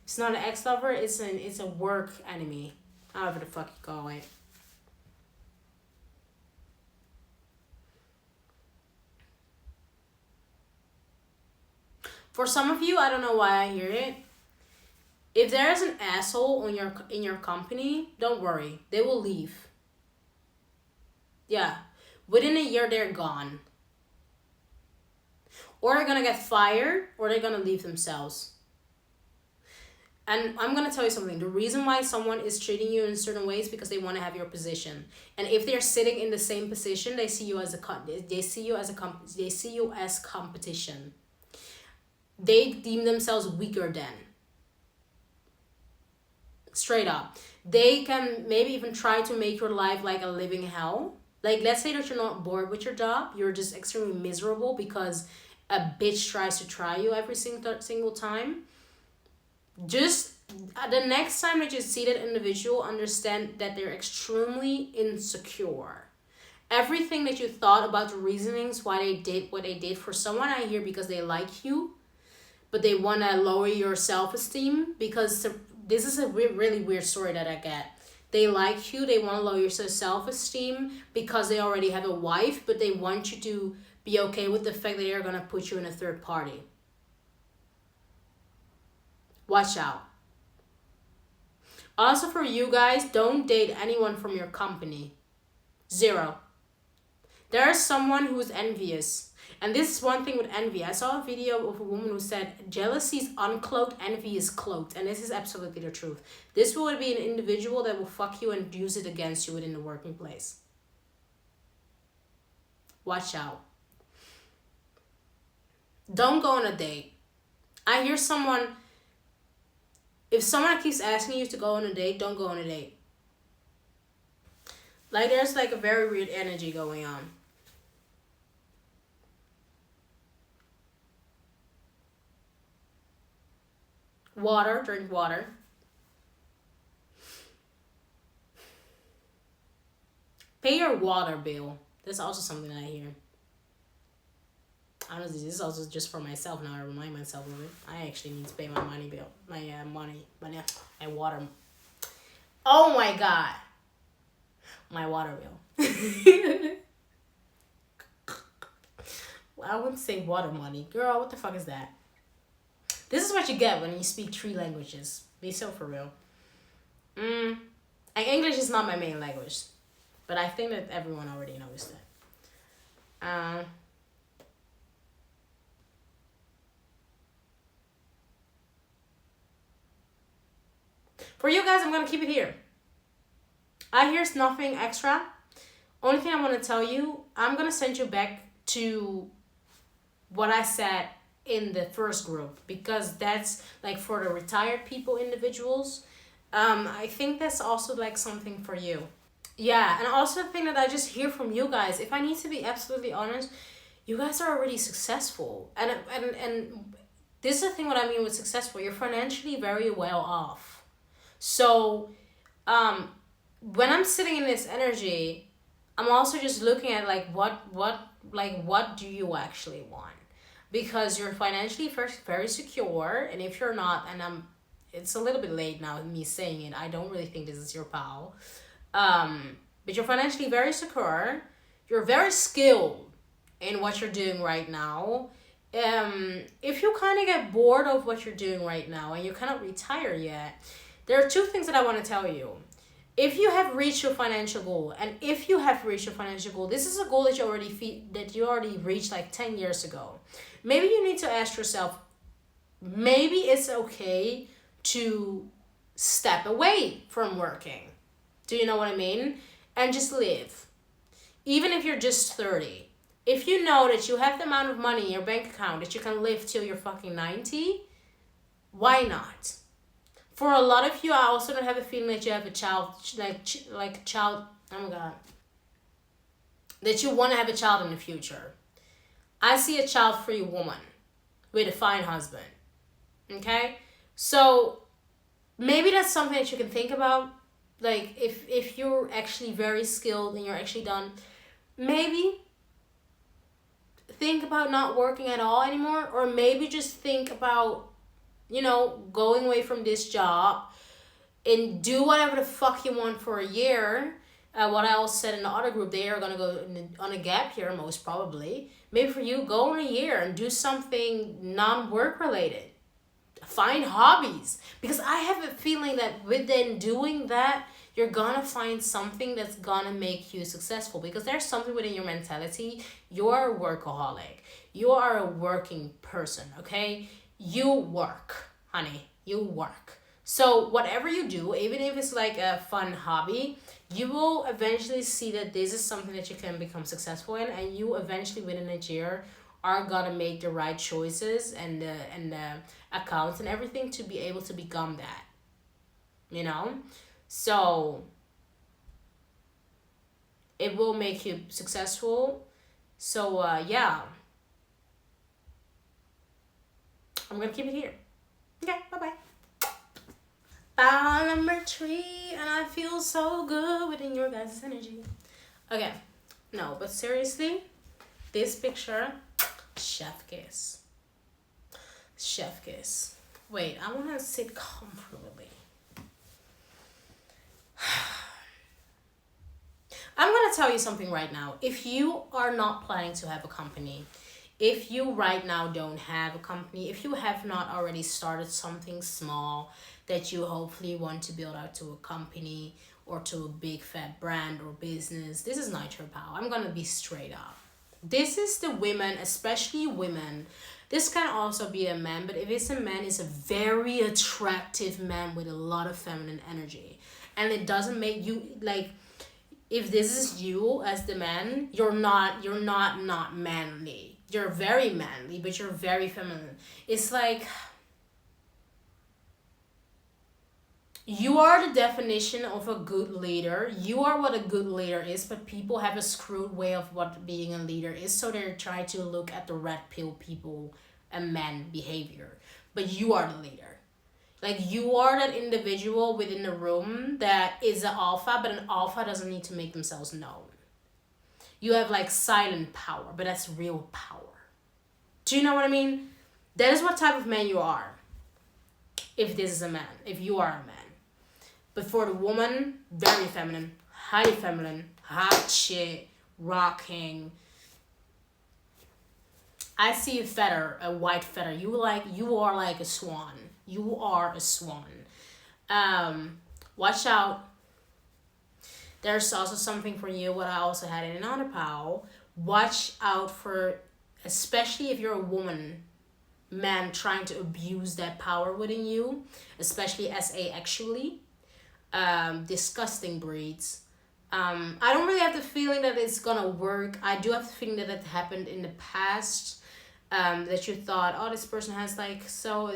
[SPEAKER 1] It's not an ex-lover. It's a work enemy. However the fuck you call it. For some of you, I don't know why I hear it. If there is an asshole in your company, don't worry. They will leave. Yeah. Within a year, they're gone. Or they're gonna get fired, or they're gonna leave themselves. And I'm gonna tell you something. The reason why someone is treating you in certain ways is because they want to have your position. And if they're sitting in the same position, they see you as competition. They deem themselves weaker than. Straight up. They can maybe even try to make your life like a living hell. Like, let's say that you're not bored with your job. You're just extremely miserable because a bitch tries to try you every single time. Just the next time that you see that individual, understand that they're extremely insecure. Everything that you thought about the reasonings why they did what they did, for someone I hear because they like you, but they want to lower your self-esteem, because this is a really weird story that I get. They like you, they want to lower your self-esteem because they already have a wife, but they want you to be okay with the fact that they're going to put you in a third party. Watch out. Also for you guys, don't date anyone from your company. 0. There's someone who's envious. And this is one thing with envy. I saw a video of a woman who said jealousy is uncloaked, envy is cloaked. And this is absolutely the truth. This will be an individual that will fuck you and use it against you within the working place. Watch out. Don't go on a date. I hear someone, if someone keeps asking you to go on a date, don't go on a date. Like there's like a very weird energy going on. Water, drink water. Pay your water bill. That's also something I hear. Honestly, this is also just for myself now. I remind myself of it. I actually need to pay my money bill. My water. Oh my god. My water bill. I wouldn't say water money. Girl, what the fuck is that? This is what you get when you speak 3 languages. Be so for real. And English is not my main language. But I think that everyone already knows that. For you guys, I'm going to keep it here. I hear nothing extra. Only thing I want to tell you, I'm going to send you back to what I said in the first group. Because that's like for the retired people, individuals. I think that's also like something for you. Yeah, and also the thing that I just hear from you guys, if I need to be absolutely honest, you guys are already successful. And this is the thing what I mean with successful. You're financially very well off. So, when I'm sitting in this energy, I'm also just looking at like what do you actually want? Because you're financially first very secure, and if you're not, and it's a little bit late now me saying it, I don't really think this is your pal. But you're financially very secure. You're very skilled in what you're doing right now. If you kind of get bored of what you're doing right now and you cannot retire yet, there are 2 things that I want to tell you. If you have reached your financial goal, and if you have reached your financial goal, this is a goal that you already reached like 10 years ago. Maybe you need to ask yourself, maybe it's okay to step away from working. Do you know what I mean? And just live. Even if you're just 30. If you know that you have the amount of money in your bank account that you can live till you're fucking 90, why not? For a lot of you, I also don't have a feeling that you have a child, like child, oh my god, that you want to have a child in the future. I see a child-free woman with a fine husband. Okay? So, maybe that's something that you can think about. Like, if you're actually very skilled and you're actually done, maybe think about not working at all anymore. Or maybe just think about, going away from this job and do whatever the fuck you want for a year. What I also said in the other group, they are going to go on a gap year, most probably. Maybe for you, go on a year and do something non-work related. Find hobbies. Because I have a feeling that within doing that, you're gonna find something that's gonna make you successful. Because there's something within your mentality. You're a workaholic. You are a working person, okay? You work, honey. You work. So whatever you do, even if it's like a fun hobby, you will eventually see that this is something that you can become successful in. And you eventually, within a year, are gonna make the right choices and the accounts and everything to be able to become that. So it will make you successful. So yeah, I'm gonna keep it here. Okay, bye-bye. File number 3, and I feel so good within your guys' energy. Okay, no, but seriously, this picture, chef kiss. Chef kiss. Wait, I want to sit comfortably. I'm going to tell you something right now. If you are not planning to have a company, if you right now don't have a company, if you have not already started something small that you hopefully want to build out to a company, or to a big fat brand or business. This is not your power. I'm gonna be straight up. This is the women, especially women. This can also be a man, but if it's a man, it's a very attractive man with a lot of feminine energy. And it doesn't make you like, if this is you as the man, you're not manly. You're very manly, but you're very feminine. It's like you are the definition of a good leader. You are what a good leader is, but people have a screwed way of what being a leader is, so they're trying to look at the red pill people and men behavior. But you are the leader. Like, you are that individual within the room that is an alpha, but an alpha doesn't need to make themselves known. You have like silent power, but that's real power. Do you know what I mean? That is what type of man you are. If this is a man, if you are a man. But for the woman, very feminine, highly feminine, hot shit, rocking. I see a feather, a white feather. You are like a swan. You are a swan. Watch out. There's also something for you, what I also had in another pile. Watch out for, especially if you're a woman, man trying to abuse that power within you, especially asexually. Disgusting breeds. I don't really have the feeling that it's gonna work. I do have the feeling that it happened in the past. That you thought, oh, this person has like is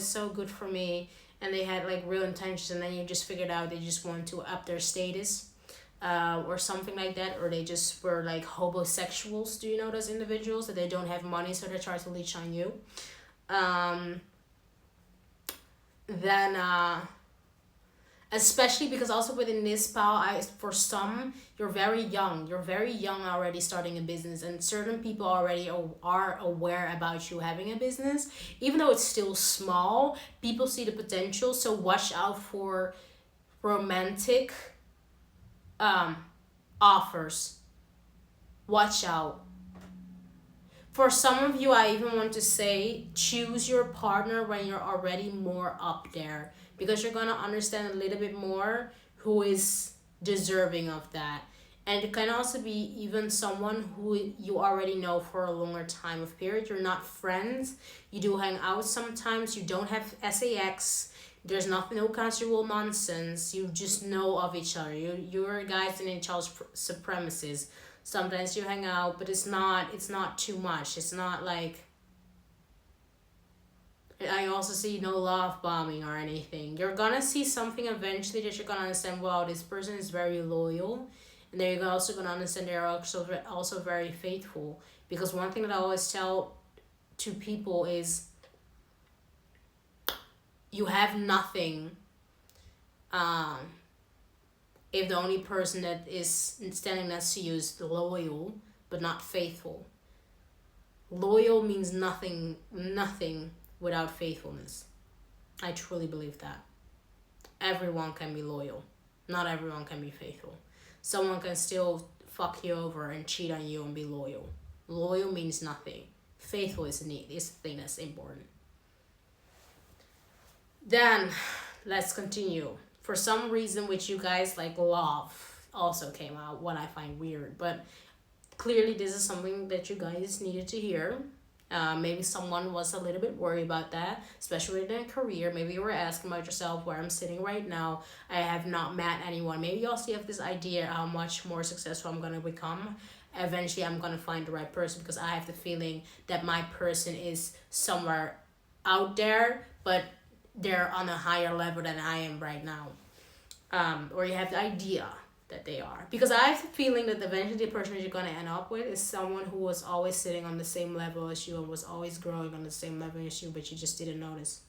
[SPEAKER 1] so good for me, and they had like real intentions, and then you just figured out they just want to up their status, or something like that, or they just were like homosexuals. Do you know those individuals that they don't have money, so they try to leech on you? Then especially because also within this power, for some, you're very young already starting a business, and certain people already are aware about you having a business, even though it's still small. People see the potential, so watch out for romantic offers. Watch out. For some of you, I even want to say, choose your partner when you're already more up there, because you're going to understand a little bit more who is deserving of that. And it can also be even someone who you already know for a longer time of period. You're not friends. You do hang out sometimes. You don't have sex. There's no casual nonsense. You just know of each other. You're guys in each other's supremacies. Sometimes you hang out, but it's not too much. It's not like, I also see no love bombing or anything. You're gonna see something eventually that you're gonna understand, wow, this person is very loyal. And then you're also gonna understand they're also very faithful. Because one thing that I always tell to people is, you have nothing if the only person that is standing next to you is loyal but not faithful. Loyal means nothing without faithfulness. I truly believe that. Everyone can be loyal. Not everyone can be faithful. Someone can still fuck you over and cheat on you and be loyal. Loyal means nothing. Faithful is the thing that's important. Then, let's continue. For some reason, which you guys like, love also came out, what I find weird. But clearly this is something that you guys needed to hear. Maybe someone was a little bit worried about that, especially in a career. Maybe you were asking about yourself, where I'm sitting right now. I have not met anyone. Maybe you also have this idea how much more successful I'm going to become. Eventually, I'm going to find the right person, because I have the feeling that my person is somewhere out there, but they're on a higher level than I am right now. Or you have the idea that they are. Because I have the feeling that eventually the person that you're going to end up with is someone who was always sitting on the same level as you and was always growing on the same level as you, but you just didn't notice.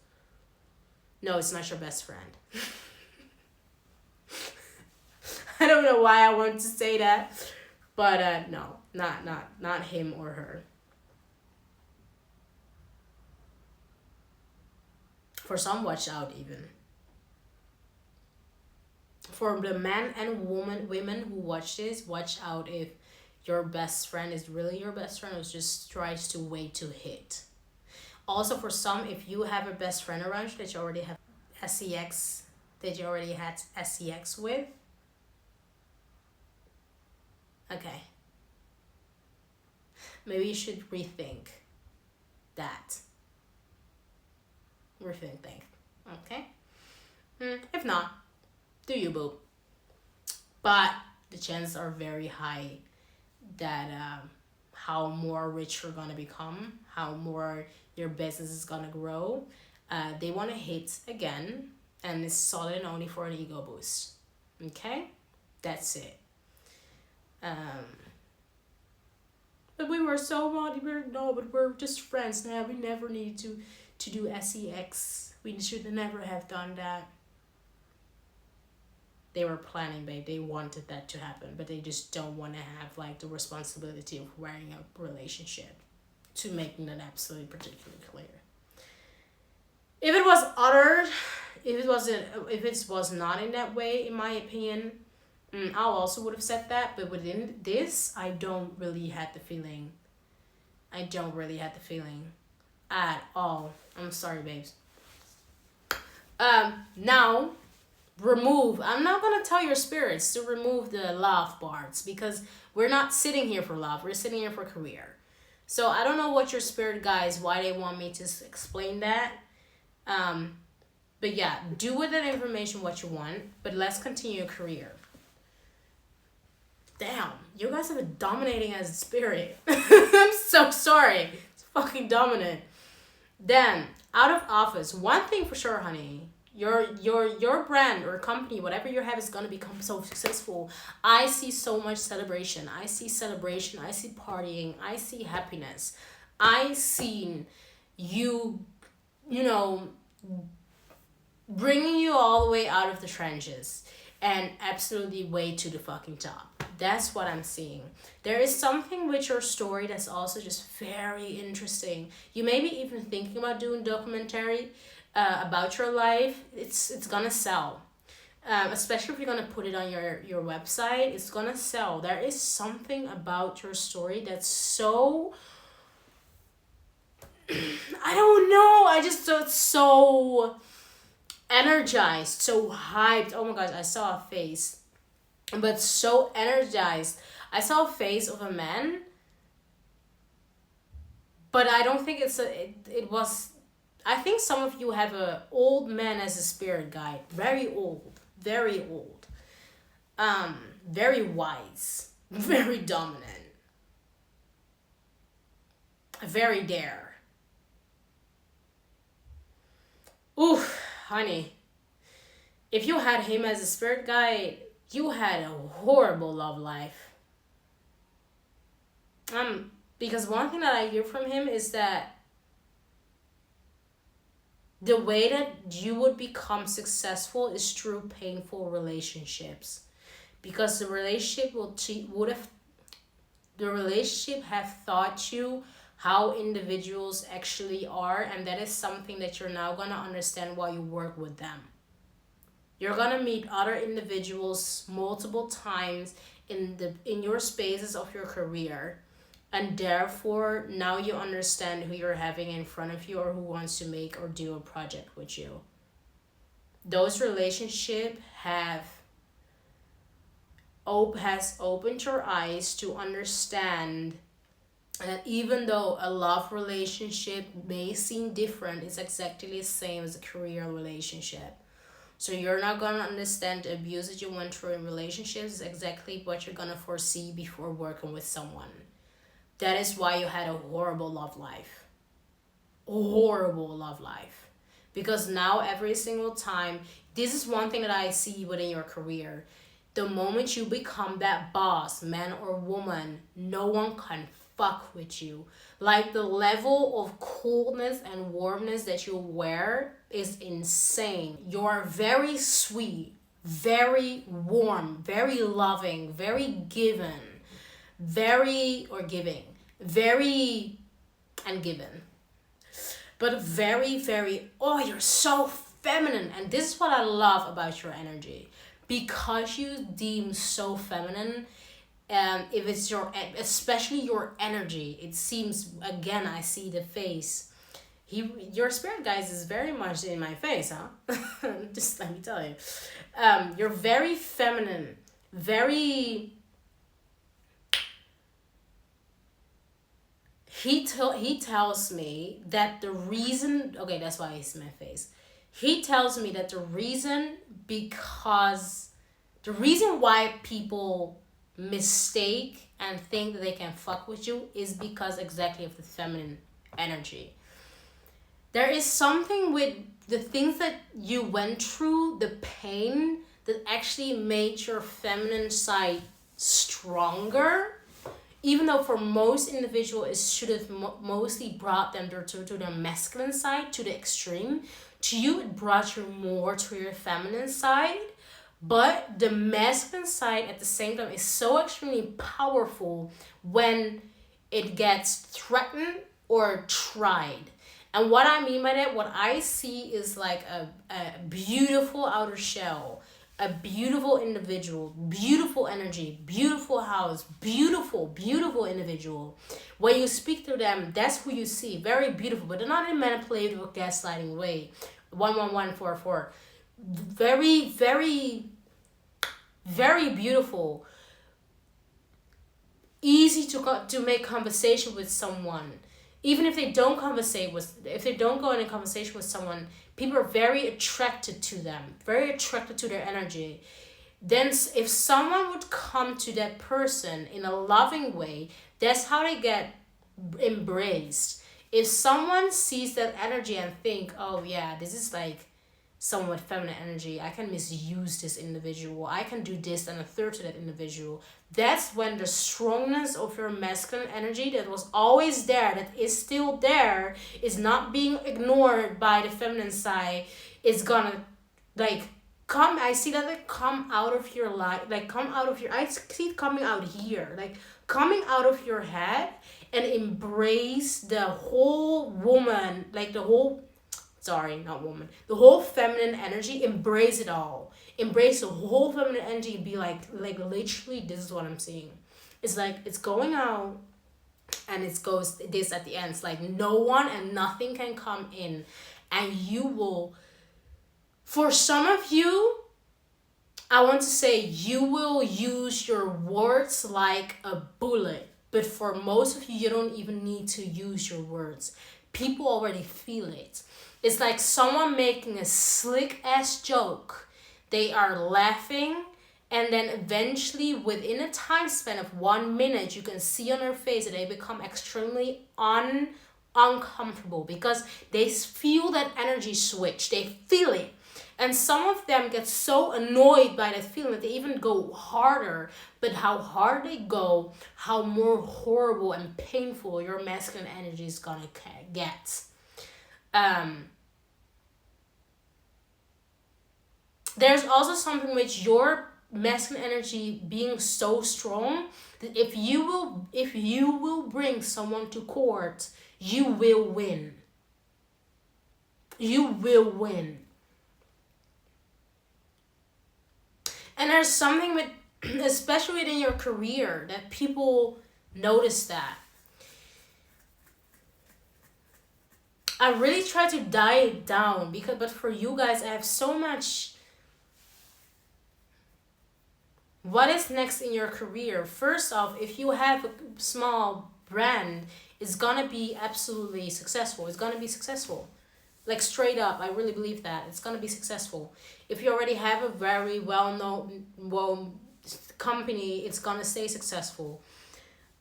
[SPEAKER 1] No, it's not your best friend. I don't know why I wanted to say that, but no, not him or her. For some, watch out even. For the men and women who watch this, watch out if your best friend is really your best friend or just tries to wait to hit. Also, for some, if you have a best friend around you that you already have sex, that you already had sex with, Okay. Maybe you should rethink that. Rethink things. Okay? If not, do you, boo. But the chances are very high that how more rich you're gonna become, how more your business is gonna grow. They want to hit again, and it's solid only for an ego boost. Okay? That's it. But we were so naughty. But we're just friends now. We never need to do sex. We should never have done that. They were planning, babe. They wanted that to happen, but they just don't want to have like the responsibility of wearing a relationship. To making that absolutely particularly clear. If it was other, if it was not in that way, in my opinion, I also would have said that. But within this, I don't really have the feeling. At all. I'm sorry, babes. Now, remove. I'm not gonna tell your spirits to remove the love parts because we're not sitting here for love. We're sitting here for career. So I don't know what your spirit guides, why they want me to explain that. But yeah, do with that information what you want. But let's continue your career. Damn, you guys have been dominating as a spirit. I'm so sorry. It's fucking dominant. Then, out of office, one thing for sure, honey. Your brand or company, whatever you have, is gonna become so successful. I see so much celebration. I see partying. I see happiness. I seen you bringing you all the way out of the trenches and absolutely way to the fucking top. That's what I'm seeing. There is something with your story that's also just very interesting. You may be even thinking about doing documentary about your life. It's gonna sell. Especially if you're gonna put it on your website, it's gonna sell. There is something about your story that's so I don't know. I just felt so energized, so hyped. Oh my gosh, I saw a face. But so energized. I saw a face of a man. But I don't think it was. I think some of you have a old man as a spirit guide. Very old. Very old. Very wise. Very dominant. Very dare. Oof, honey. If you had him as a spirit guide, you had a horrible love life. Because one thing that I hear from him is that the way that you would become successful is through painful relationships. Because the relationship the relationship have taught you how individuals actually are, and that is something that you're now gonna understand while you work with them. You're gonna meet other individuals multiple times in your spaces of your career, and therefore now you understand who you're having in front of you or who wants to make or do a project with you. Those relationships has opened your eyes to understand that even though a love relationship may seem different, it's exactly the same as a career relationship. So you're not going to understand the abuse that you went through in relationships is exactly what you're going to foresee before working with someone. That is why you had a horrible love life. A horrible love life. Because now every single time, this is one thing that I see within your career. The moment you become that boss, man or woman, no one can fuck with you. Like the level of coolness and warmness that you wear is insane. You're very sweet, very warm, very loving, very given, very but very, very, you're so feminine. And this is what I love about your energy. Because you deem so feminine, if it's especially your energy, it seems, again, I see the face. Your spirit, guys, is very much in my face, huh? Just let me tell you. You're very feminine, very he tells me that the reason, okay, that's why he's in my face. He tells me that the reason why people mistake and think that they can fuck with you is because exactly of the feminine energy. There is something with the things that you went through, the pain that actually made your feminine side stronger, even though for most individuals it should have mostly brought them to their masculine side, to the extreme. To you, it brought you more to your feminine side. But the masculine side at the same time is so extremely powerful when it gets threatened or tried. And what I mean by that, what I see is like a beautiful outer shell, a beautiful individual, beautiful energy, beautiful house, beautiful individual. When you speak to them, that's who you see. Very beautiful, but they're not in a manipulative or gaslighting way. 11144. Very, very, very beautiful. Easy to make conversation with someone. Even if they don't go in a conversation with someone, people are very attracted to them, very attracted to their energy. Then if someone would come to that person in a loving way, that's how they get embraced. If someone sees that energy and think, oh yeah, this is like someone with feminine energy, I can misuse this individual, I can do this and a third to that individual, that's when the strongness of your masculine energy that was always there, that is still there, is not being ignored by the feminine side, is gonna like come. I see that like come out of your life, like come out of your, I see it coming out here, like coming out of your head and embrace the whole woman, like the whole, sorry, not woman, the whole feminine energy, embrace it all. Embrace the whole feminine energy and be like literally, this is what I'm seeing. It's like, it's going out and it goes this at the end. It's like no one and nothing can come in. And you will, for some of you, I want to say you will use your words like a bullet. But for most of you, you don't even need to use your words. People already feel it. It's like someone making a slick ass joke. They are laughing, and then eventually within a time span of 1 minute, you can see on their face that they become extremely uncomfortable because they feel that energy switch. They feel it. And some of them get so annoyed by that feeling that they even go harder. But how hard they go, how more horrible and painful your masculine energy is gonna get. There's also something with your masculine energy being so strong that if you will bring someone to court, you will win. You will win. And there's something with, especially within your career, that people notice that. I really try to dial it down but for you guys, I have so much. What is next in your career? First off, if you have a small brand, it's gonna be absolutely successful. It's gonna be successful. Like straight up, I really believe that. It's gonna be successful. If you already have a very well-known company, it's gonna stay successful.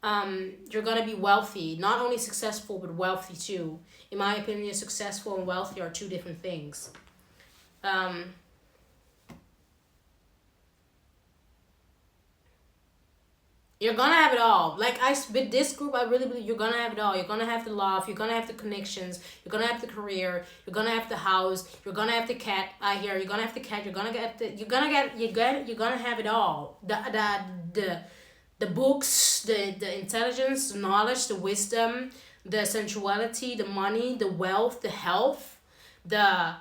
[SPEAKER 1] You're gonna be wealthy. Not only successful, but wealthy too. In my opinion, successful and wealthy are two different things. You're gonna have it all. With this group, I really believe you're gonna have it all. You're gonna have the love. You're gonna have the connections. You're gonna have the career. You're gonna have the house. You're gonna have the cat. You're gonna have the cat. You're gonna have it all. The books, the intelligence, the knowledge, the wisdom, the sensuality, the money, the wealth, the health, the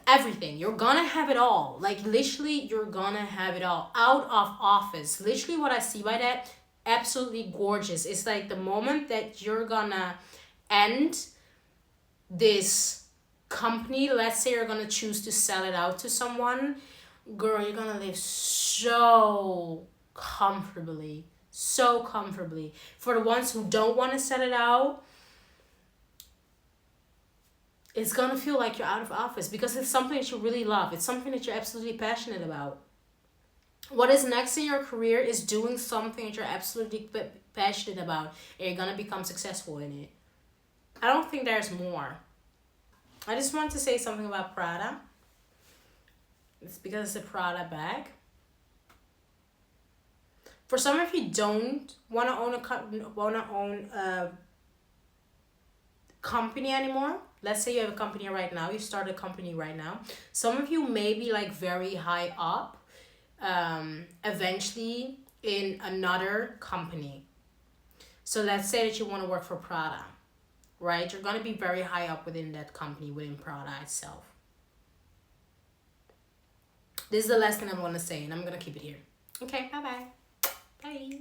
[SPEAKER 1] everything. You're gonna have it all. Like literally, you're gonna have it all. Out of office. Literally what I see by that, absolutely gorgeous. It's like the moment that you're gonna end this company, let's say you're gonna choose to sell it out to someone, girl, you're gonna live so comfortably. so comfortably. For the ones who don't want to set it out, it's gonna feel like you're out of office because it's something that you really love. It's something that you're absolutely passionate about. What is next in your career is doing something that you're absolutely passionate about, and you're gonna become successful in it. I don't think there's more. I just want to say something about Prada. It's because it's a Prada bag. For some of you don't want to own a company anymore. Let's say you have a company right now. You start a company right now. Some of you may be like very high up. Eventually in another company. So let's say that you want to work for Prada, right? You're going to be very high up within that company, within Prada itself. This is the last thing I'm going to say, and I'm going to keep it here. Okay, bye-bye. Bye.